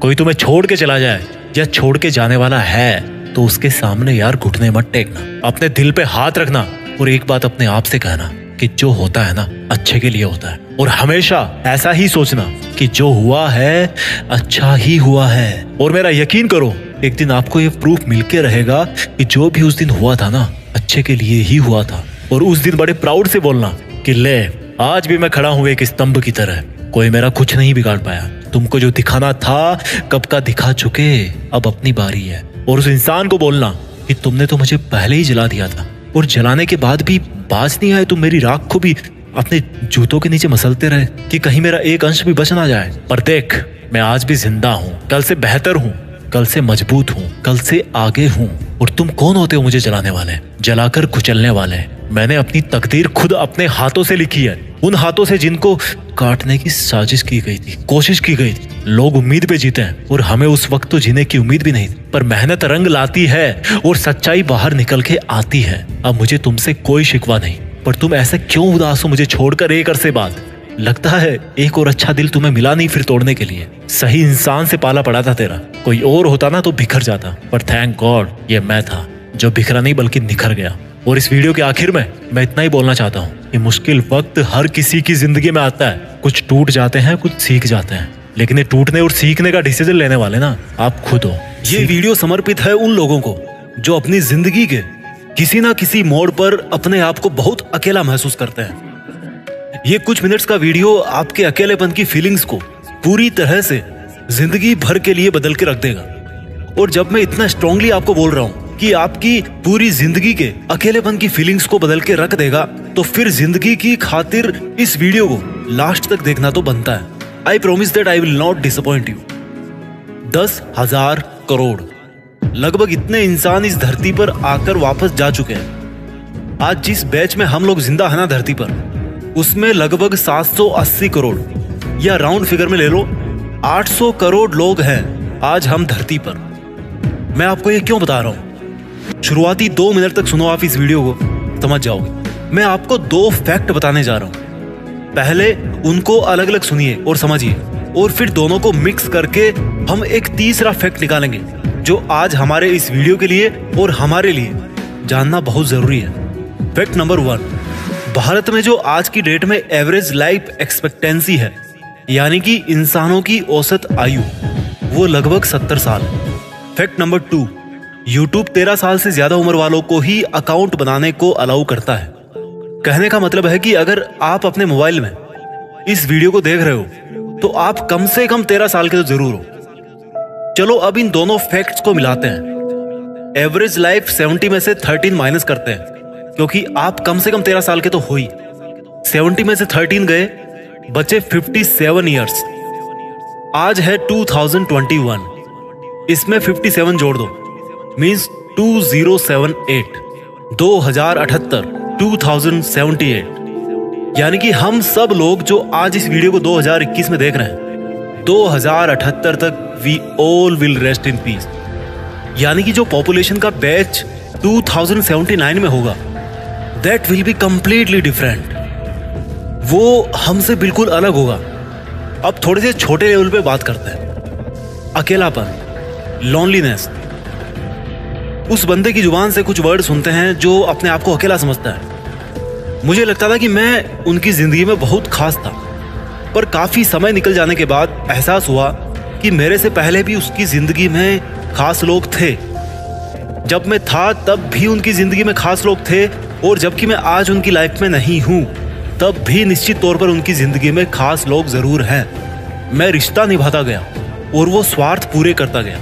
कोई तुम्हें छोड़ के चला जाए या छोड़ के जाने वाला है तो उसके सामने यार घुटने मत टेकना, अपने दिल पे हाथ रखना और एक बात अपने आप से कहना कि जो होता है ना अच्छे के लिए होता है। और हमेशा ऐसा ही सोचना कि जो हुआ है अच्छा ही हुआ है। और मेरा यकीन करो एक दिन आपको ये प्रूफ मिलके रहेगा कि जो भी उस दिन हुआ था ना अच्छे के लिए ही हुआ था। और उस दिन बड़े प्राउड से बोलना कि ले आज भी मैं खड़ा हूं एक स्तंभ की तरह, कोई मेरा कुछ नहीं बिगाड़ पाया। तुमको जो दिखाना था कब का दिखा चुके, अब अपनी बारी है। और उस इंसान को बोलना कि तुमने तो मुझे पहले ही जला दिया था और जलाने के बाद भी बाज नहीं आए, तुम मेरी राख को भी अपने जूतों के नीचे मसलते रहे कि कहीं मेरा एक अंश भी बच ना जाए। पर देख मैं आज भी जिंदा हूँ, कल से बेहतर हूँ, कल से मजबूत हूँ, कल से आगे हूँ। और तुम कौन होते हो मुझे जलाने वाले, जलाकर कुचलने वाले? मैंने अपनी तकदीर खुद अपने हाथों से लिखी है, उन हाथों से जिनको काटने की साजिश की गई थी, कोशिश की गई थी। लोग उम्मीद पे जीते हैं और हमें उस वक्त तो जीने की उम्मीद भी नहीं थी, पर मेहनत रंग लाती है और सच्चाई बाहर निकल के आती है। अब मुझे तुमसे कोई शिकवा नहीं, पर तुम ऐसे क्यों उदास हो मुझे छोड़कर एक अरसे बाद? लगता है एक और अच्छा दिल तुम्हें मिला नहीं फिर तोड़ने के लिए। सही इंसान से पाला पड़ा था तेरा, कोई और होता ना तो बिखर जाता, पर थैंक गॉड ये मैं था जो बिखरा नहीं बल्कि निखर गया। और इस वीडियो के आखिर में मैं इतना ही बोलना चाहता हूँ कि मुश्किल वक्त हर किसी की जिंदगी में आता है। कुछ टूट जाते हैं, कुछ सीख जाते हैं, लेकिन ये टूटने और सीखने का डिसीजन लेने वाले ना आप खुद हो। ये वीडियो समर्पित है उन लोगों को जो अपनी जिंदगी के किसी ना किसी मोड़ पर अपने आप को बहुत अकेला महसूस करते हैं। ये कुछ मिनट्स का वीडियो आपके अकेलेपन की फीलिंग्स को पूरी तरह से जिंदगी भर के लिए बदल के रख देगा। और जब मैं इतना स्ट्रांगली आपको बोल रहा हूँ कि आपकी पूरी जिंदगी के अकेलेपन की फीलिंग्स को बदल के रख देगा, तो फिर जिंदगी की खातिर इस वीडियो को लास्ट तक देखना तो बनता है। I promise that I will not disappoint you. 10,000 crore लगभग इतने इंसान इस धरती पर आकर वापस जा चुके हैं। आज जिस बैच में हम लोग जिंदा है ना धरती पर, उसमें लगभग 780 करोड़ या राउंड फिगर में ले लो 800 करोड़ लोग हैं आज हम धरती पर। मैं आपको ये क्यों बता रहा हूं? शुरुआती 2 मिनट तक सुनो आप इस वीडियो को, समझ जाओगे। मैं आपको 2 फैक्ट बताने जा रहा हूं। पहले उनको अलग अलग सुनिए और समझिए, और फिर दोनों को मिक्स करके हम एक तीसरा फैक्ट निकालेंगे जो आज हमारे इस वीडियो के लिए और हमारे लिए जानना बहुत जरूरी है। फैक्ट नंबर 1, भारत में जो आज की डेट में एवरेज लाइफ एक्सपेक्टेंसी है, यानी कि इंसानों की औसत आयु, वो लगभग 70 साल है। फैक्ट नंबर 2, YouTube 13 साल से ज्यादा उम्र वालों को ही अकाउंट बनाने को अलाउ करता है। कहने का मतलब है कि अगर आप अपने मोबाइल में इस वीडियो को देख रहे हो तो आप कम से कम 13 साल के तो जरूर हो। चलो अब इन दोनों फैक्ट्स को मिलाते हैं। एवरेज लाइफ 70 में से 13 माइनस करते हैं, क्योंकि आप कम से कम 13 साल के तो हो ही। 70 में से 13 गए, बचे 57 ईयर्स। आज है 2021, इसमें 57 जोड़ दो, मीन्स 2078, 2078, यानी कि हम सब लोग जो आज इस वीडियो को 2021 में देख रहे हैं, 2078 तक we all will rest in peace. यानी कि जो पॉपुलेशन का बैच 2079 में होगा, that will be completely different. वो हमसे बिल्कुल अलग होगा। अब थोड़े से छोटे लेवल पे बात करते हैं। अकेलापन, लॉनलीनेस। उस बंदे की जुबान से कुछ वर्ड सुनते हैं जो अपने आप को अकेला समझता है। मुझे लगता था कि मैं उनकी जिंदगी में बहुत खास था, पर काफी समय निकल जाने के बाद एहसास हुआ कि मेरे से पहले भी उसकी जिंदगी में खास लोग थे। जब मैं था तब भी उनकी जिंदगी में खास लोग थे, और जबकि मैं आज उनकी लाइफ में नहीं हूं, तब भी निश्चित तौर पर उनकी जिंदगी में खास लोग जरूर हैं। मैं रिश्ता निभाता गया और वो स्वार्थ पूरे करता गया।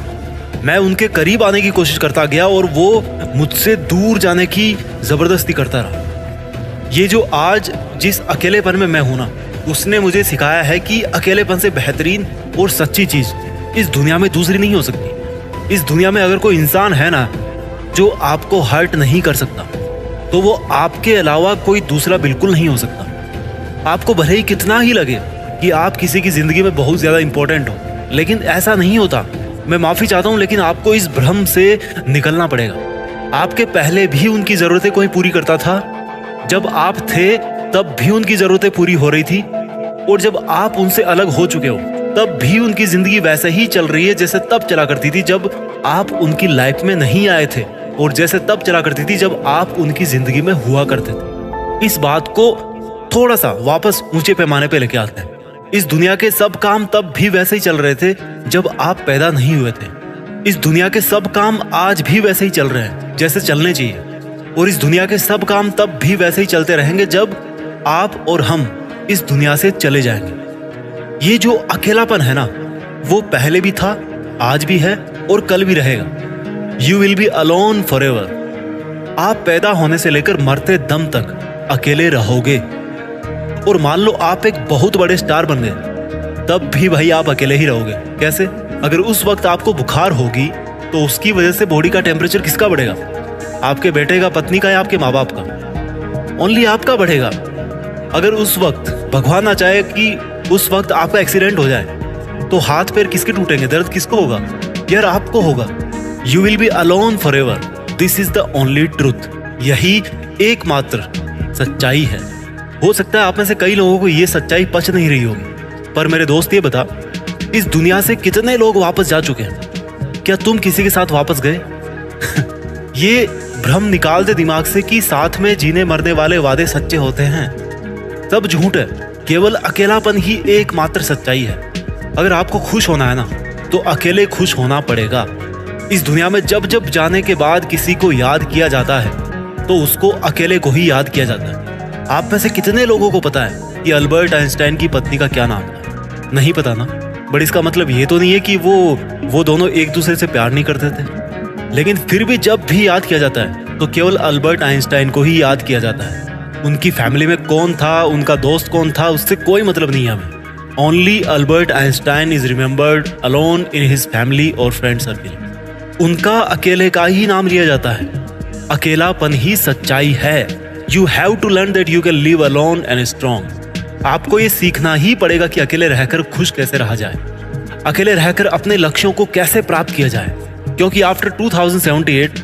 मैं उनके करीब आने की कोशिश करता गया और वो मुझसे दूर जाने की जबरदस्ती करता रहा। ये जो आज जिस अकेलेपन में मैं हूं ना, उसने मुझे सिखाया है कि अकेलेपन से बेहतरीन और सच्ची चीज इस दुनिया में दूसरी नहीं हो सकती। इस दुनिया में अगर कोई इंसान है ना जो आपको हर्ट नहीं कर सकता, तो वो आपके अलावा कोई दूसरा बिल्कुल नहीं हो सकता। आपको भले ही कितना ही लगे कि आप किसी की जिंदगी में बहुत ज्यादा इंपॉर्टेंट हो, लेकिन ऐसा नहीं होता। मैं माफी चाहता हूं, लेकिन आपको इस भ्रम से निकलना पड़ेगा। आपके पहले भी उनकी जरूरतें कोई पूरी करता था, जब आप थे तब भी उनकी जरूरतें पूरी हो रही थी, और जब आप उनसे अलग हो चुके हो तब भी उनकी जिंदगी वैसे ही चल रही है जैसे तब चला करती थी जब आप उनकी लाइफ में नहीं आए थे, और जैसे तब चला करती थी जब आप उनकी जिंदगी में हुआ करते थे। इस बात को थोड़ा सा वापस ऊंचे पैमाने पे लेके आते हैं। इस दुनिया के सब काम तब भी वैसे ही चल रहे थे जब आप पैदा नहीं हुए थे। इस दुनिया के सब काम आज भी वैसे ही चल रहे हैं जैसे चलने चाहिए, और इस दुनिया के सब काम तब भी वैसे ही चलते रहेंगे जब आप और हम इस दुनिया से चले जाएंगे। ये जो अकेलापन है ना, वो पहले भी था, आज भी है और कल भी रहेगा। You will be alone for ever. आप पैदा होने से लेकर मरते दम तक अकेले रहोगे। और मान लो आप एक बहुत बड़े स्टार बन गए, तब भी भाई आप अकेले ही रहोगे। कैसे? अगर उस वक्त आपको बुखार होगी तो उसकी वजह से बॉडी का टेम्परेचर किसका बढ़ेगा? आपके बेटे का, पत्नी का, या आपके माँ बाप का? ओनली आपका बढ़ेगा। अगर उस वक्त भगवान ना चाहे कि उस वक्त आपका एक्सीडेंट हो जाए, तो हाथ पैर किसके टूटेंगे? दर्द किसको होगा? यार आपको होगा। You will be alone for ever. This is the only truth. यही एकमात्र सच्चाई है। हो सकता है आप में से कई लोगों को ये सच्चाई पच नहीं रही होगी, पर मेरे दोस्त ये बता, इस दुनिया से कितने लोग वापस जा चुके हैं? क्या तुम किसी के साथ वापस गए? ये भ्रम निकाल दे दिमाग से कि साथ में जीने मरने वाले वादे सच्चे होते हैं। सब झूठ है। केवल अकेलापन ही एकमात्र सच्चाई है। अगर आपको खुश होना है ना, तो अकेले खुश होना पड़ेगा। इस दुनिया में जब जब जाने के बाद किसी को याद किया जाता है, तो उसको अकेले को ही याद किया जाता है। आप में से कितने लोगों को पता है कि अल्बर्ट आइंस्टाइन की पत्नी का क्या नाम था? नहीं पता ना। बट इसका मतलब ये तो नहीं है कि वो दोनों एक दूसरे से प्यार नहीं करते थे। लेकिन फिर भी जब भी याद किया जाता है तो केवल अल्बर्ट आइंस्टाइन को ही याद किया जाता है। उनकी फैमिली में कौन था, उनका दोस्त कौन था, उससे कोई मतलब नहीं है हमें। Only Albert Einstein is remembered alone in his family और फ्रेंड सर्किल। उनका अकेले का ही नाम लिया जाता है। अकेलापन ही सच्चाई है। You have to learn that you can live alone and strong. आपको ये सीखना ही पड़ेगा कि अकेले रहकर खुश कैसे रहा जाए, अकेले रहकर अपने लक्ष्यों को कैसे प्राप्त किया जाए, क्योंकि आफ्टर 2078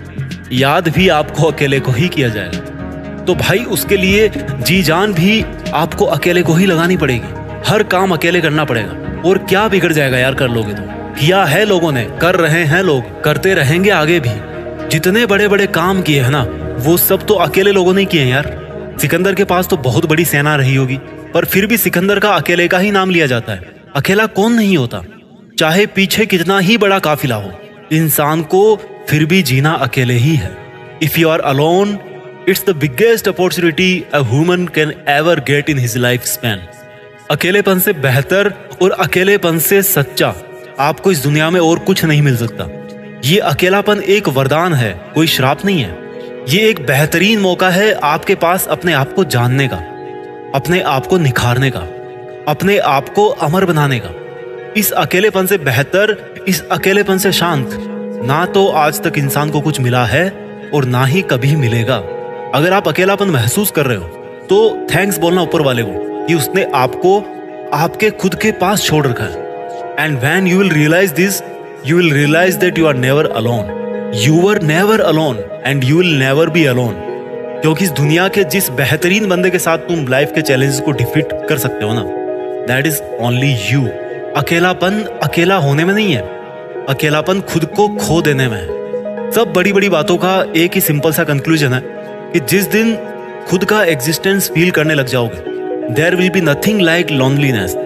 याद भी आपको अकेले को ही किया जाएगा। तो भाई उसके लिए जी जान भी आपको अकेले को ही लगानी पड़ेगी। हर काम अकेले करना पड़ेगा। और क्या बिगड़ जाएगा यार, कर लोगे तो। किया है लोगों ने, कर रहे हैं लोग, करते रहेंगे आगे भी। जितने बड़े बड़े काम किए हैं ना, वो सब तो अकेले लोगों ने किए हैं यार। सिकंदर के पास तो बहुत बड़ी सेना रही होगी, पर फिर भी सिकंदर का अकेले का ही नाम लिया जाता है। अकेला कौन नहीं होता? चाहे पीछे कितना ही बड़ा काफिला हो, इंसान को फिर भी जीना अकेले ही है। If you are alone, it's the biggest opportunity a human can ever get in his life span. अकेलेपन से बेहतर और अकेलेपन से सच्चा आपको इस दुनिया में और कुछ नहीं मिल सकता। ये अकेलापन एक वरदान है, कोई श्राप नहीं है। ये एक बेहतरीन मौका है आपके पास अपने आप को जानने का, अपने आप को निखारने का, अपने आप को अमर बनाने का। इस अकेलेपन से बेहतर, इस अकेलेपन से शांत ना तो आज तक इंसान को कुछ मिला है और ना ही कभी मिलेगा। अगर आप अकेलापन महसूस कर रहे हो तो थैंक्स बोलना ऊपर वाले को कि उसने आपको आपके खुद के पास छोड़ रखा है। And when you will realize this, you will realize that you are never alone. You were never alone and you will never be alone. क्योंकि इस दुनिया के जिस बेहतरीन बंदे के साथ तुम लाइफ के चैलेंजेस को डिफीट कर सकते हो ना, that is only you. अकेलापन अकेला होने में नहीं है, अकेलापन खुद को खो देने में है। सब बड़ी बड़ी बातों का एक ही सिंपल सा कंक्लूजन है कि जिस दिन खुद का एग्जिस्टेंस फील करने लग जाओगे, there will be nothing like loneliness.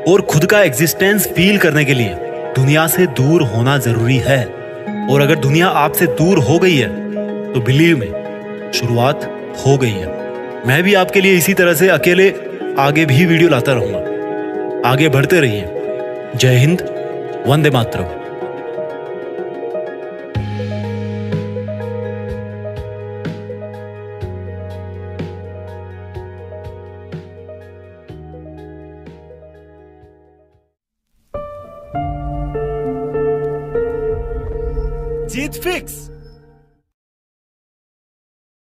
और खुद का एग्जिस्टेंस फील करने के लिए दुनिया से दूर होना जरूरी है। और अगर दुनिया आपसे दूर हो गई है तो बिलीव में शुरुआत हो गई है। मैं भी आपके लिए इसी तरह से अकेले आगे भी वीडियो लाता रहूंगा। आगे बढ़ते रहिए। जय हिंद, वंदे मातरम। जीत फिक्स।